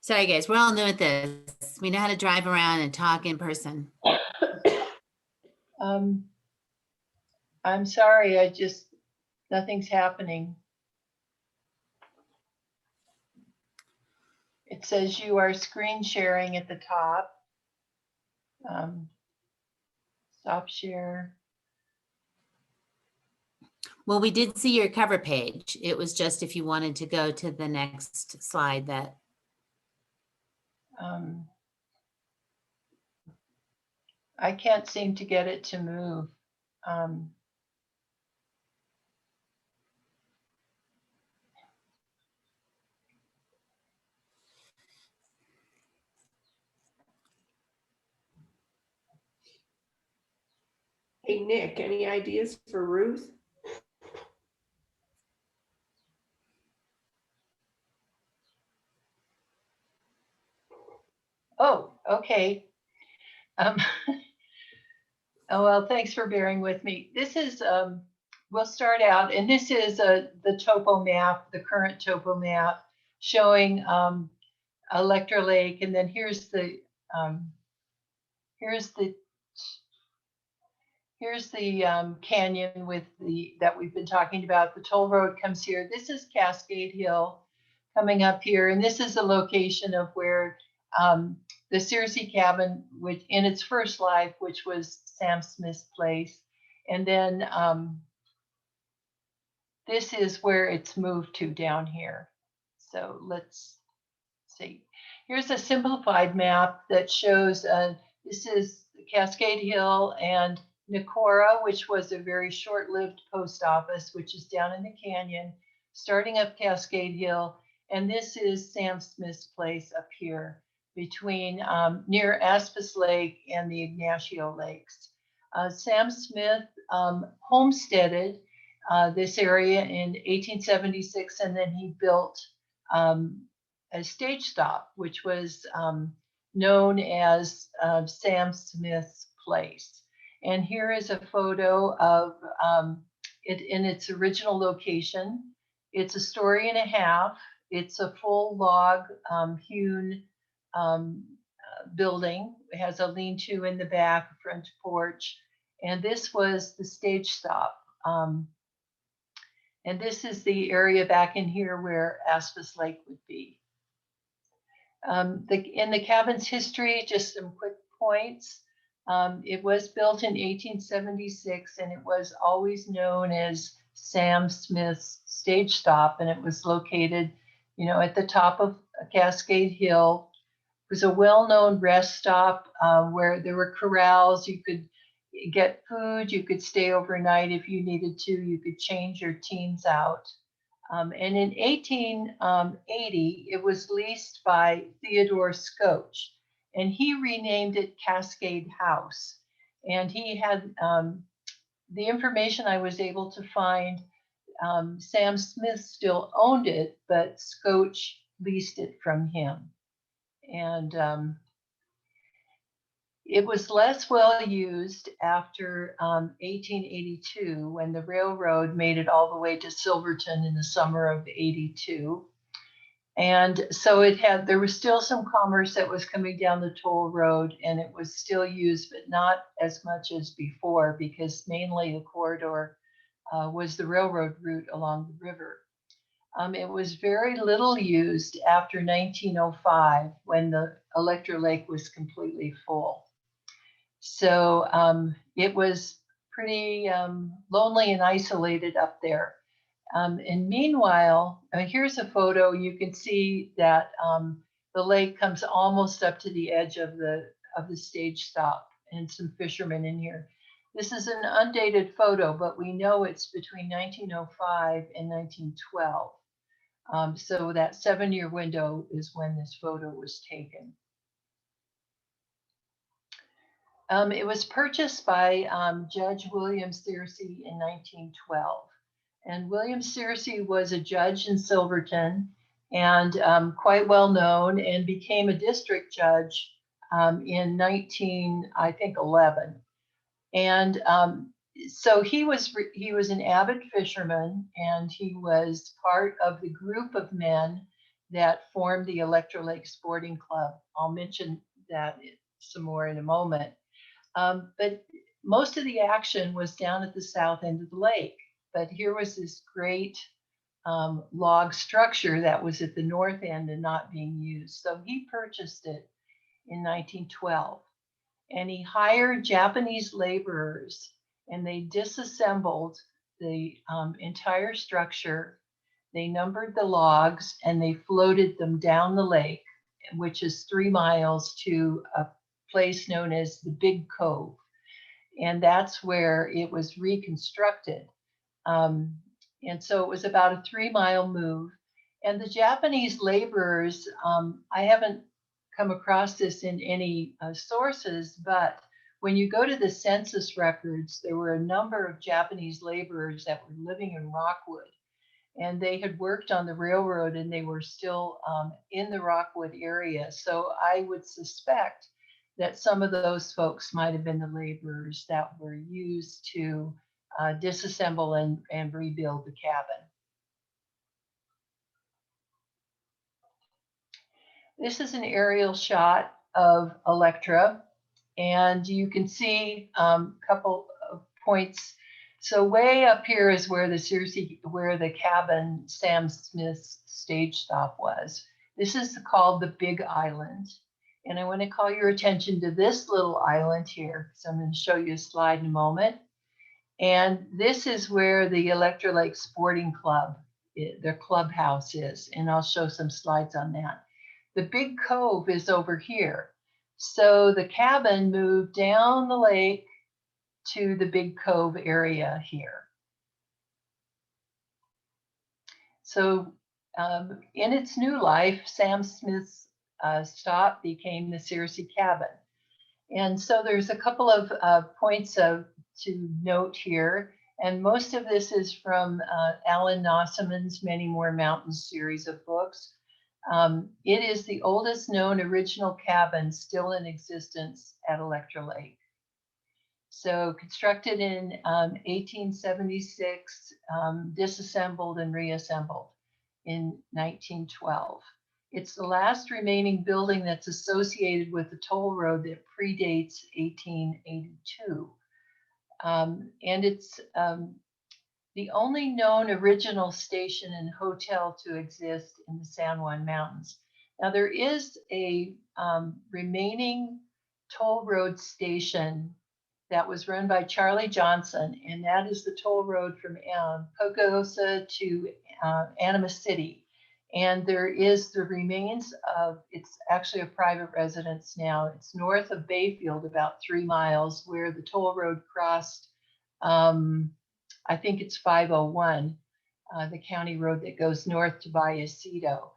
Sorry, guys, we're all new at this. We know how to drive around and talk in person. I'm sorry, nothing's happening. It says you are screen sharing at the top. Stop share. Well, we did see your cover page. It was just if you wanted to go to the next slide that. I can't seem to get it to move. Hey, Nick, any ideas for Ruth? Oh, okay. Oh, well, thanks for bearing with me. This is we'll start out, and this is the topo map, the current topo map, showing Electra Lake, and then here's the here's the canyon with that we've been talking about. The toll road comes here. This is Cascade Hill coming up here, and this is the location of where the Searcy cabin, which in its first life, which was Sam Smith's place, and then this is where it's moved to down here. So let's see. Here's a simplified map that shows this is Cascade Hill and Nicora, which was a very short-lived post office, which is down in the canyon, starting up Cascade Hill. And this is Sam Smith's place up here between near Aspis Lake and the Ignacio Lakes. Sam Smith homesteaded this area in 1876, and then he built a stage stop, which was known as Sam Smith's Place. And here is a photo of it in its original location. It's a story and a half. It's a full log hewn building. It has a lean-to in the back, a front porch. And this was the stage stop. And this is the area back in here where Aspis Lake would be. In the cabin's history, just some quick points. It was built in 1876, and it was always known as Sam Smith's Stage Stop, and it was located, at the top of Cascade Hill. It was a well-known rest stop where there were corrals. You could get food, you could stay overnight if you needed to, you could change your teams out. And in 1880, it was leased by Theodore Scotch, and he renamed it Cascade House. And he had the information I was able to find, Sam Smith still owned it, but Scotch leased it from him. And it was less well used after 1882, when the railroad made it all the way to Silverton in the summer of 82. And so there was still some commerce that was coming down the toll road, and it was still used, but not as much as before, because mainly the corridor was the railroad route along the river. It was very little used after 1905, when the Electra Lake was completely full. So it was pretty lonely and isolated up there. And meanwhile, here's a photo. You can see that the lake comes almost up to the edge of the stage stop, and some fishermen in here. This is an undated photo, but we know it's between 1905 and 1912. So that 7-year window is when this photo was taken. It was purchased by Judge William Searcy in 1912. And William Searcy was a judge in Silverton, and quite well known, and became a district judge in 1911. And so he was an avid fisherman, and he was part of the group of men that formed the Electra Lake Sporting Club. I'll mention that some more in a moment. But most of the action was down at the south end of the lake. But here was this great log structure that was at the north end and not being used. So he purchased it in 1912. And he hired Japanese laborers, and they disassembled the entire structure. They numbered the logs, and they floated them down the lake, which is 3 miles, to a place known as the Big Cove. And that's where it was reconstructed. And so it was about a 3-mile move. And the Japanese laborers, I haven't come across this in any sources, but when you go to the census records, there were a number of Japanese laborers that were living in Rockwood, and they had worked on the railroad, and they were still in the Rockwood area. So I would suspect that some of those folks might have been the laborers that were used to disassemble and rebuild the cabin. This is an aerial shot of Electra, and you can see a couple of points. So way up here is where the cabin Sam Smith's stage stop was. This is called the Big Island. And I want to call your attention to this little island here. So I'm going to show you a slide in a moment. And this is where the Electra Lake Sporting Club, their clubhouse is. And I'll show some slides on that. The big cove is over here. So the cabin moved down the lake to the big cove area here. So in its new life, Sam Smith's stop became the Searcy cabin. And so there's a couple of points to note here. And most of this is from Alan Nosseman's Many More Mountains series of books. It is the oldest known original cabin still in existence at Electra Lake. So constructed in 1876, disassembled and reassembled in 1912. It's the last remaining building that's associated with the toll road that predates 1882. And it's the only known original station and hotel to exist in the San Juan Mountains. Now there is a remaining toll road station that was run by Charlie Johnson, and that is the toll road from Pocosa to Animas City. And there is the remains of, it's actually a private residence now. It's north of Bayfield, about 3 miles, where the toll road crossed, I think it's 501, the county road that goes north to Vallecito.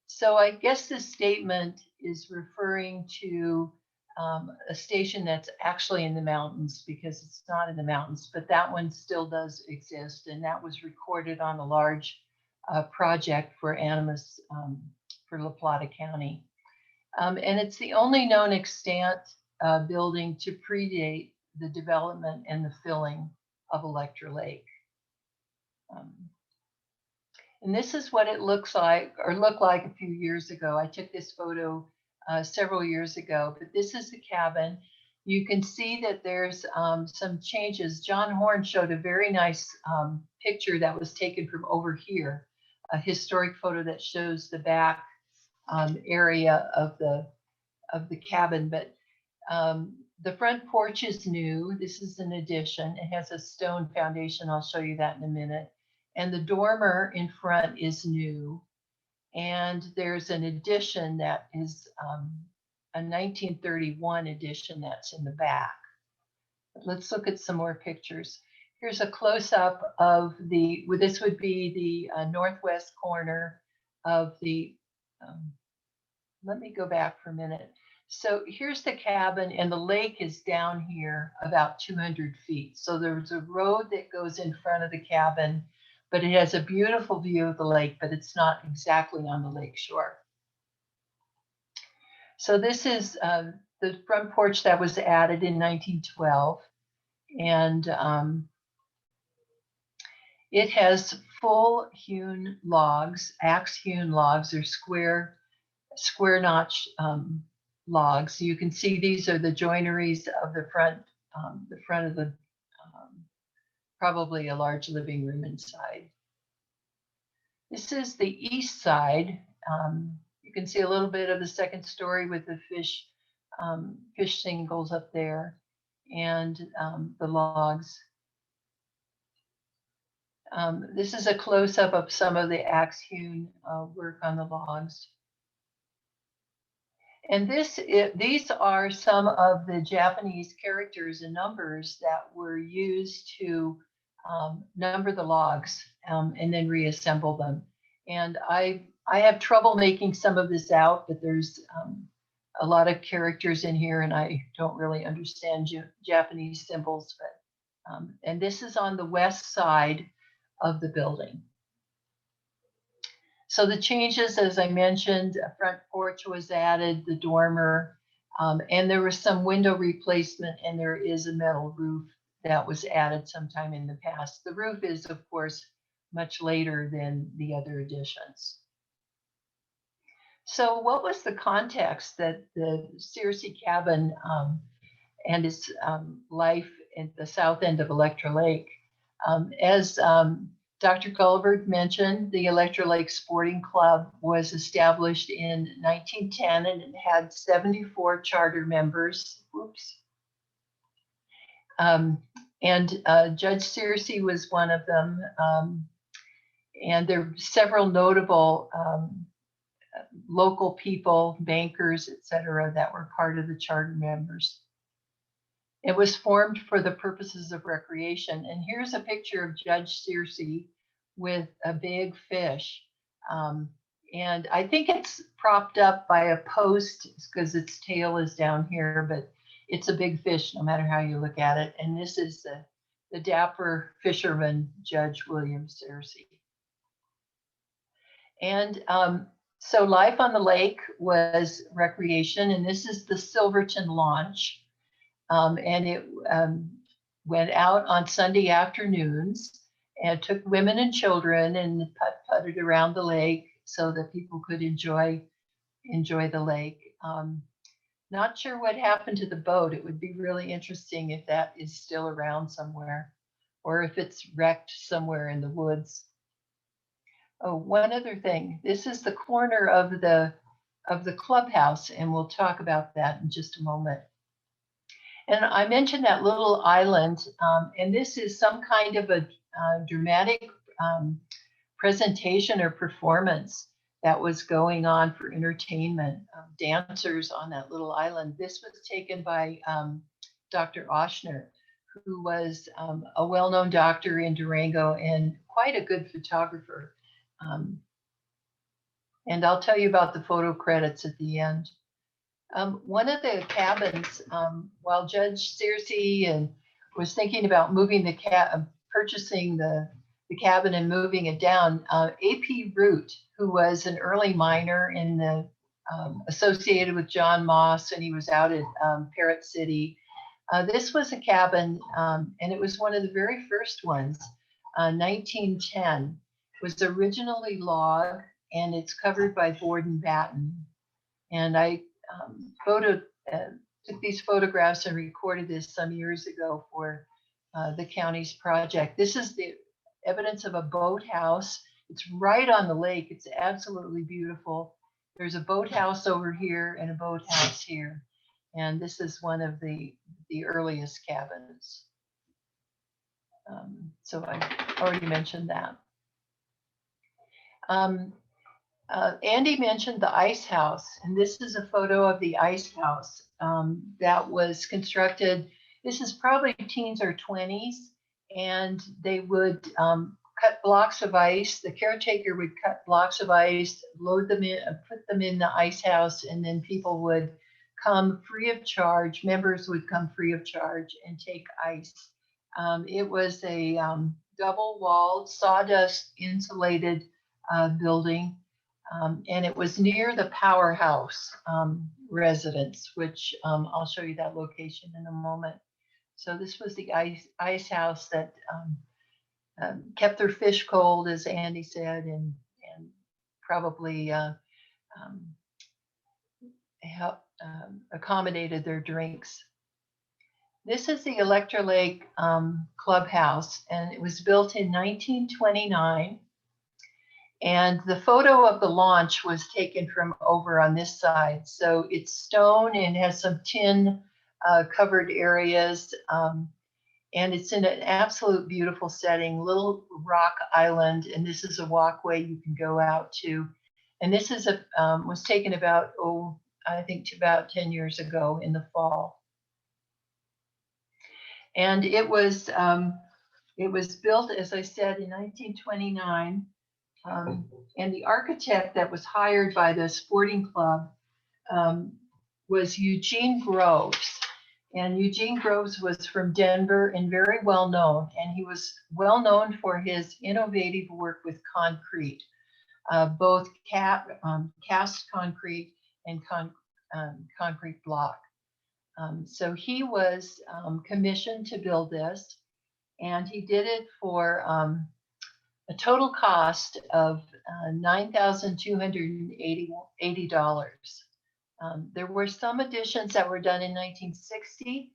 So I guess this statement is referring to a station that's actually in the mountains, because it's not in the mountains, but that one still does exist. And that was recorded on a large project for Animas for La Plata County. And it's the only known extant building to predate the development and the filling of Electra Lake. And this is what it looks like, or looked like a few years ago. I took this photo several years ago, but this is the cabin. You can see that there's some changes. John Horn showed a very nice picture that was taken from over here, a historic photo that shows the back area of the cabin. But the front porch is new. This is an addition. It has a stone foundation. I'll show you that in a minute. And the dormer in front is new. And there's an addition that is a 1931 addition that's in the back. But let's look at some more pictures. Here's a close-up of this would be the northwest corner of the, let me go back for a minute. So here's the cabin, and the lake is down here about 200 feet. So there's a road that goes in front of the cabin, but it has a beautiful view of the lake, but it's not exactly on the lake shore. So this is the front porch that was added in 1912. And it has full hewn logs, axe hewn logs, or square notch logs. You can see these are the joineries of the front of the probably a large living room inside. This is the east side. You can see a little bit of the second story with the fish shingles up there, and the logs. This is a close-up of some of the axe-hewn work on the logs. And these are some of the Japanese characters and numbers that were used to number the logs and then reassemble them. And I have trouble making some of this out, but there's a lot of characters in here, and I don't really understand Japanese symbols. But and this is on the west side of the building. So the changes, as I mentioned, a front porch was added, the dormer, and there was some window replacement, and there is a metal roof that was added sometime in the past. The roof is, of course, much later than the other additions. So what was the context that the Searcy cabin and its life at the south end of Electra Lake? As Dr. Gulliver mentioned, the Electra Lake Sporting Club was established in 1910 and it had 74 charter members. Whoops. And Judge Searcy was one of them. And there were several notable local people, bankers, etc., that were part of the charter members. It was formed for the purposes of recreation. And here's a picture of Judge Searcy with a big fish. And I think it's propped up by a post because its tail is down here, but it's a big fish no matter how you look at it. And this is the dapper fisherman, Judge William Searcy. And so life on the lake was recreation, and this is the Silverton launch. And it went out on Sunday afternoons and took women and children and putted around the lake so that people could enjoy the lake. Not sure what happened to the boat. It would be really interesting if that is still around somewhere or if it's wrecked somewhere in the woods. Oh, one other thing. This is the corner of the clubhouse, and we'll talk about that in just a moment. And I mentioned that little island, and this is some kind of a dramatic presentation or performance that was going on for entertainment, dancers on that little island. This was taken by Dr. Oshner, who was a well-known doctor in Durango and quite a good photographer. And I'll tell you about the photo credits at the end. One of the cabins, while Judge Searcy was thinking about moving purchasing the cabin and moving it down, A.P. Root, who was an early miner in the associated with John Moss, and he was out at Parrot City. This was a cabin, and it was one of the very first ones, 1910. It was originally log, and it's covered by board and batten. And I took these photographs and recorded this some years ago for the county's project. This is the evidence of a boathouse. It's right on the lake. It's absolutely beautiful. There's a boathouse over here and a boathouse here. And this is one of the earliest cabins. So I already mentioned that. Andy mentioned the ice house, and this is a photo of the ice house that was constructed. This is probably teens or 20s, and they would cut blocks of ice. The caretaker would cut blocks of ice, load them in, put them in the ice house, and then people would come free of charge. Members would come free of charge and take ice. It was a double-walled, sawdust insulated building. And it was near the powerhouse residence, which I'll show you that location in a moment. So this was the ice house that kept their fish cold, as Andy said, and probably accommodated their drinks. This is the Electra Lake Clubhouse, and it was built in 1929. And the photo of the launch was taken from over on this side. So it's stone and has some tin covered areas. And it's in an absolute beautiful setting, little rock island. And this is a walkway you can go out to. And this is was taken about, I think about 10 years ago in the fall. And it was built, as I said, in 1929. And the architect that was hired by the sporting club was Eugene Groves. And Eugene Groves was from Denver and very well known. And he was well known for his innovative work with concrete, both cast concrete and concrete block. So he was commissioned to build this, and he did it for a total cost of $9,280. There were some additions that were done in 1960.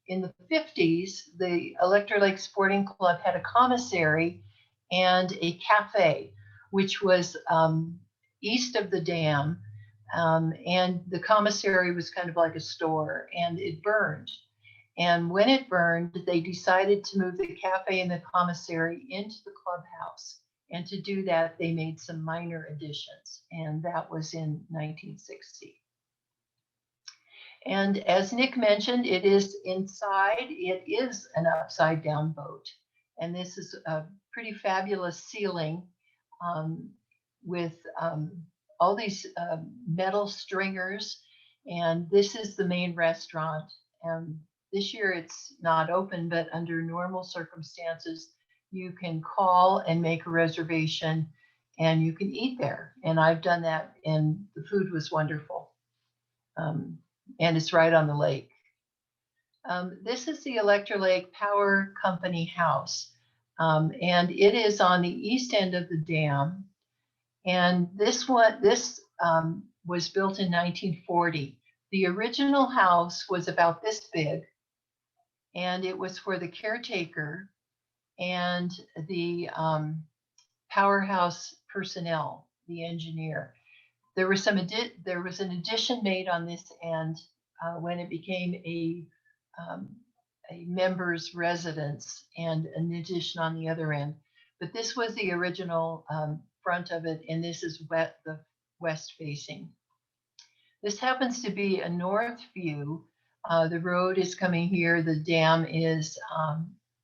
In the 50s, the Electra Lake Sporting Club had a commissary and a cafe, which was east of the dam. And the commissary was kind of like a store, and it burned. And when it burned, they decided to move the cafe and the commissary into the clubhouse. And to do that, they made some minor additions, and that was in 1960. And as Nick mentioned, it is inside. It is an upside down boat. And this is a pretty fabulous ceiling with all these metal stringers. And this is the main restaurant. And this year it's not open, but under normal circumstances, you can call and make a reservation and you can eat there. And I've done that, and the food was wonderful. And it's right on the lake. This is the Electra Lake Power Company house. And it is on the east end of the dam. And this was built in 1940. The original house was about this big, and it was for the caretaker and the powerhouse personnel, the engineer. There was an addition made on this end when it became a member's residence, and an addition on the other end. But this was the original front of it, and this is the west facing. This happens to be a north view. The road is coming here. The dam is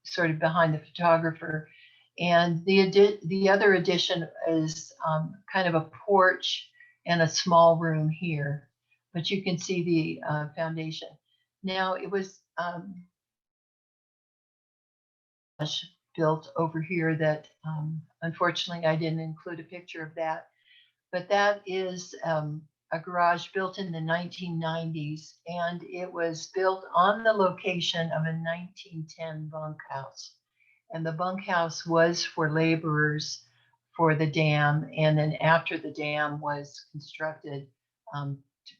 sort of behind the photographer. And the other addition is kind of a porch and a small room here. But you can see the foundation. Now, it was built over here that unfortunately I didn't include a picture of that. But that is a garage built in the 1990s, and it was built on the location of a 1910 bunkhouse. And the bunkhouse was for laborers for the dam, and then after the dam was constructed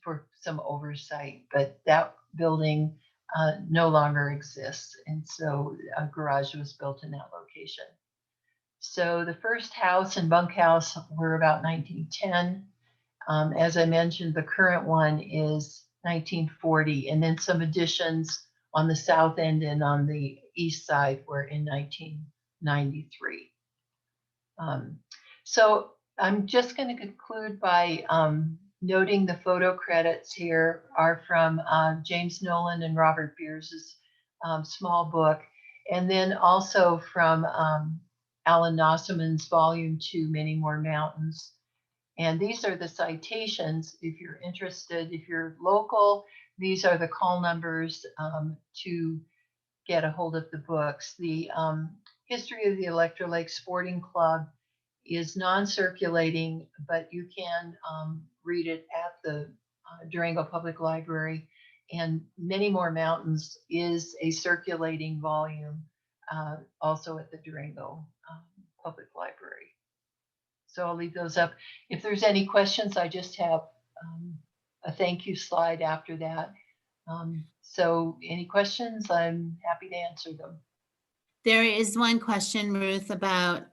for some oversight. But that building no longer exists, and so a garage was built in that location. So the first house and bunkhouse were about 1910. As I mentioned, the current one is 1940, and then some additions on the south end and on the east side were in 1993. So I'm just going to conclude by noting the photo credits here are from James Nolan and Robert Beers's small book, and then also from Alan Nosselman's Volume 2, Many More Mountains. And these are the citations if you're interested. If you're local, these are the call numbers to get a hold of the books. The History of the Electra Lake Sporting Club is non-circulating, but you can read it at the Durango Public Library. And Many More Mountains is a circulating volume also at the Durango Public Library. So I'll leave those up. If there's any questions, I just have a thank you slide after that. So any questions, I'm happy to answer them. There is one question, Ruth, about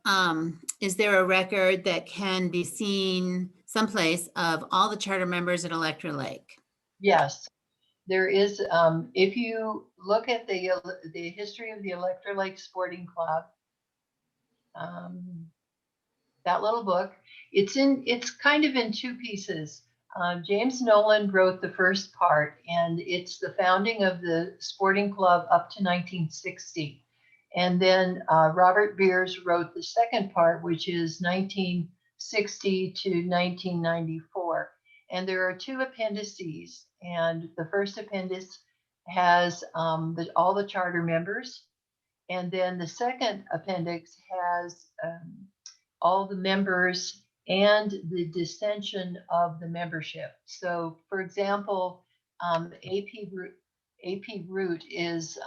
is there a record that can be seen someplace of all the charter members at Electra Lake? Yes, there is. If you look at the history of the Electra Lake Sporting Club, that little book, it's kind of in two pieces. James Nolan wrote the first part, and it's the founding of the sporting club up to 1960. And then Robert Beers wrote the second part, which is 1960 to 1994. And there are two appendices. And the first appendix has all the charter members. And then the second appendix has all the members and the dissension of the membership. So, for example, AP root is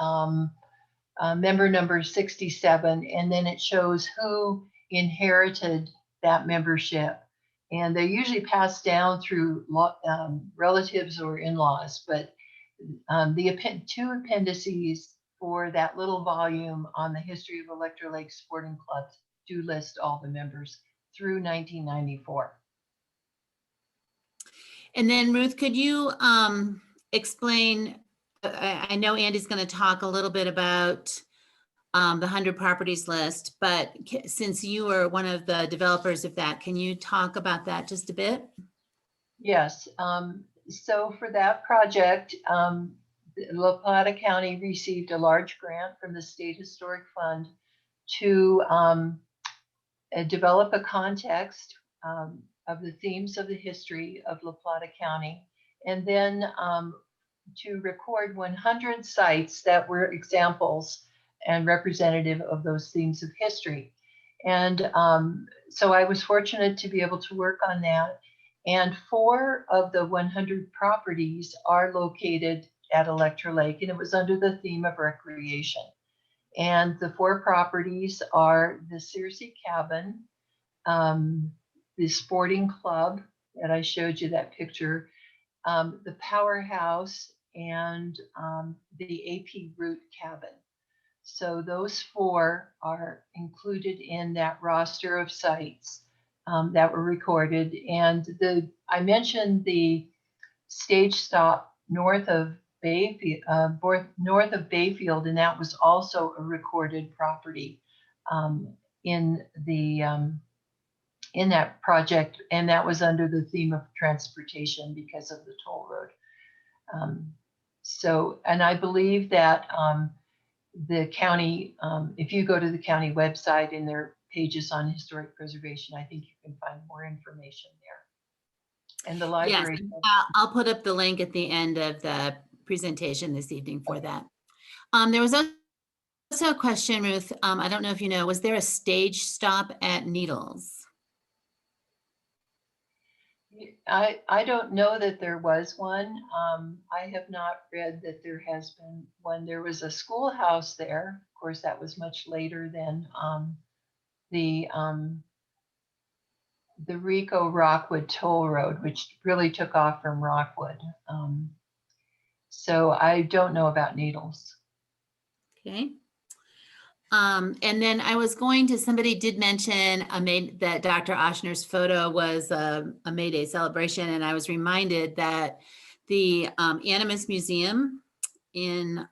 member number 67, and then it shows who inherited that membership. And they're usually passed down through relatives or in-laws, but the two appendices for that little volume on the history of Electra Lake Sporting Club do list all the members through 1994. And then Ruth, could you explain, I know Andy's going to talk a little bit about the 100 properties list, but since you are one of the developers of that, can you talk about that just a bit? Yes. So for that project, La Plata County received a large grant from the State Historic Fund to develop a context of the themes of the history of La Plata County, and then to record 100 sites that were examples and representative of those themes of history. And so I was fortunate to be able to work on that. And 4 of the 100 properties are located at Electra Lake, and it was under the theme of recreation. And the 4 properties are the Searcy Cabin, the Sporting Club that I showed you that picture, the Powerhouse, and the AP Root Cabin. So those 4 are included in that roster of sites that were recorded. And I mentioned the stage stop north of Bayfield, and that was also a recorded property in that project, and that was under the theme of transportation because of the toll road. So, and I believe that the county, if you go to the county website in their pages on historic preservation, I think you can find more information there. And the library. Yes, I'll put up the link at the end of the presentation this evening for that. There was also a question, Ruth. I don't know if you know, was there a stage stop at Needles? I don't know that there was one. I have not read that there has been one. There was a schoolhouse there. Of course, that was much later than the Rico Rockwood Toll Road, which really took off from Rockwood. So I don't know about Needles. Okay. And then I was going to, somebody did mention that Dr. Oshner's photo was a May Day celebration, and I was reminded that the Animas Museum in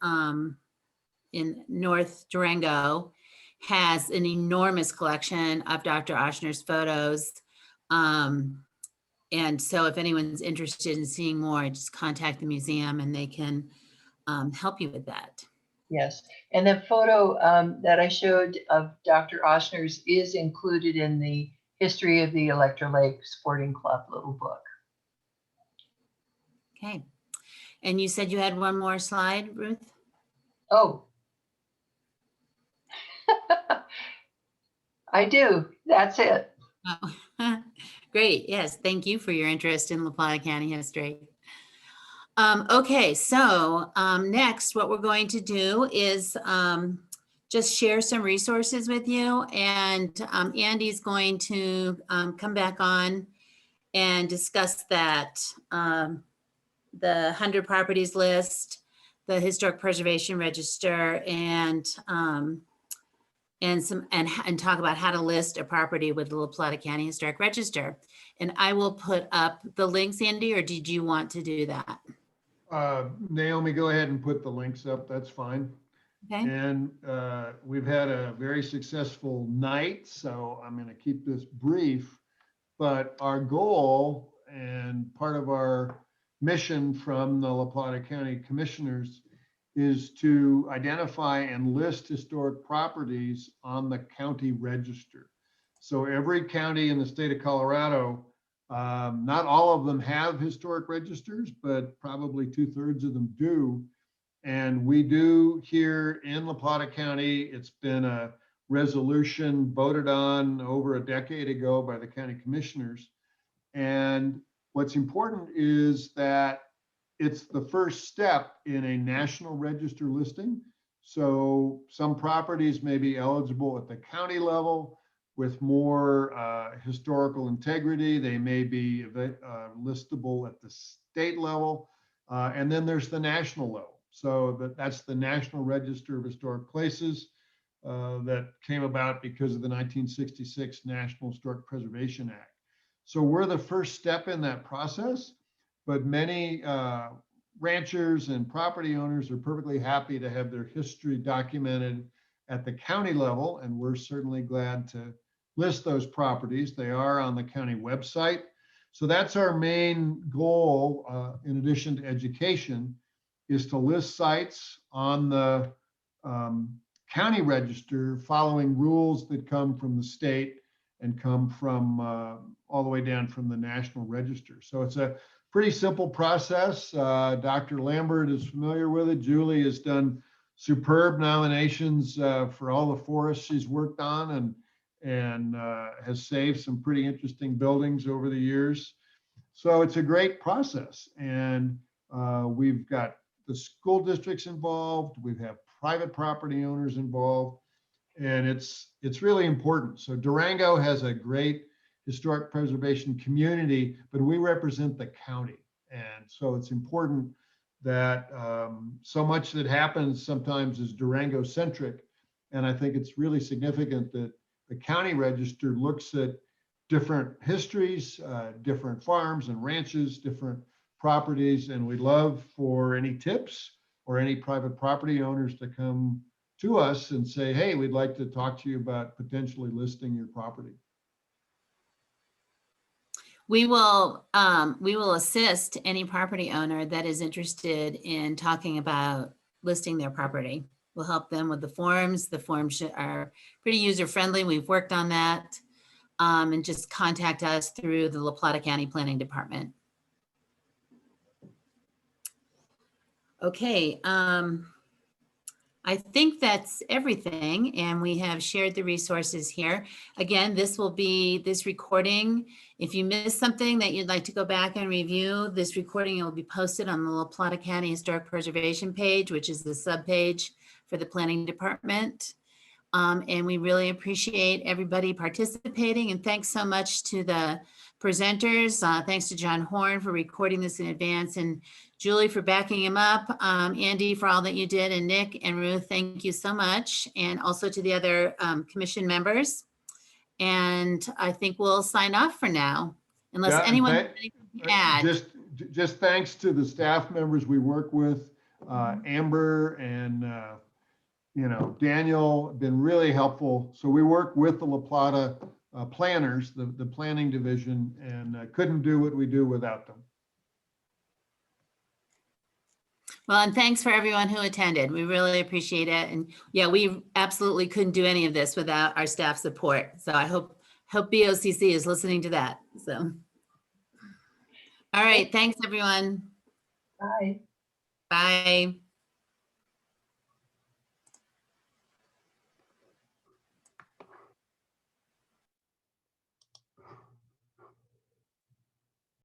North Durango has an enormous collection of Dr. Oshner's photos. And so if anyone's interested in seeing more, just contact the museum and they can help you with that. Yes, and the photo that I showed of Dr. Oshner's is included in the History of the Electra Lake Sporting Club little book. Okay. And you said you had one more slide, Ruth? Oh. I do. That's it. Oh, great. Yes. Thank you for your interest in La Plata County history. Okay, so next what we're going to do is just share some resources with you, and Andy's going to come back on and discuss that, the 100 properties list, the Historic Preservation Register, and talk about how to list a property with the La Plata County Historic Register. And I will put up the links, Andy, or did you want to do that? Naomi, go ahead and put the links up. That's fine. Okay. And we've had a very successful night, so I'm going to keep this brief. But our goal and part of our mission from the La Plata County Commissioners is to identify and list historic properties on the county register. So every county in the state of Colorado, not all of them have historic registers, but probably 2/3 of them do. And we do here in La Plata County. It's been a resolution voted on over a decade ago by the county commissioners. And what's important is that it's the first step in a national register listing. So some properties may be eligible at the county level with more historical integrity. They may be listable at the state level. And then there's the national level. So that's the National Register of Historic Places that came about because of the 1966 National Historic Preservation Act. So we're the first step in that process, but many ranchers and property owners are perfectly happy to have their history documented at the county level, and we're certainly glad to list those properties. They are on the county website. So that's our main goal, in addition to education, is to list sites on the county register following rules that come from the state and come from all the way down from the national register. So it's a pretty simple process. Dr. Lambert is familiar with it. Julie has done superb nominations for all the forests she's worked on and has saved some pretty interesting buildings over the years. So it's a great process. And we've got the school districts involved. We have private property owners involved. And it's really important. So Durango has a great historic preservation community, but we represent the county. And so it's important that so much that happens sometimes is Durango centric. And I think it's really significant that the county register looks at different histories, different farms and ranches, different properties. And we'd love for any tips or any private property owners to come to us and say, hey, we'd like to talk to you about potentially listing your property. We will assist any property owner that is interested in talking about listing their property. We'll help them with the forms. The forms are pretty user-friendly. We've worked on that. And just contact us through the La Plata County Planning Department. Okay. I think that's everything, and we have shared the resources here. Again, this recording. If you missed something that you'd like to go back and review, this recording will be posted on the La Plata County Historic Preservation page, which is the subpage for the Planning Department. And we really appreciate everybody participating, and thanks so much to the presenters. Thanks to John Horn for recording this in advance, and Julie for backing him up, Andy for all that you did, and Nick and Ruth, thank you so much. And also to the other commission members. And I think we'll sign off for now, unless anyone has anything to add. Just thanks to the staff members we work with, Amber and Daniel have been really helpful. So we work with the La Plata planners, the planning division, and couldn't do what we do without them. Well, and thanks for everyone who attended. We really appreciate it. And yeah, we absolutely couldn't do any of this without our staff support. So I hope BOCC is listening to that. So, all right. Thanks, everyone. Bye. Bye.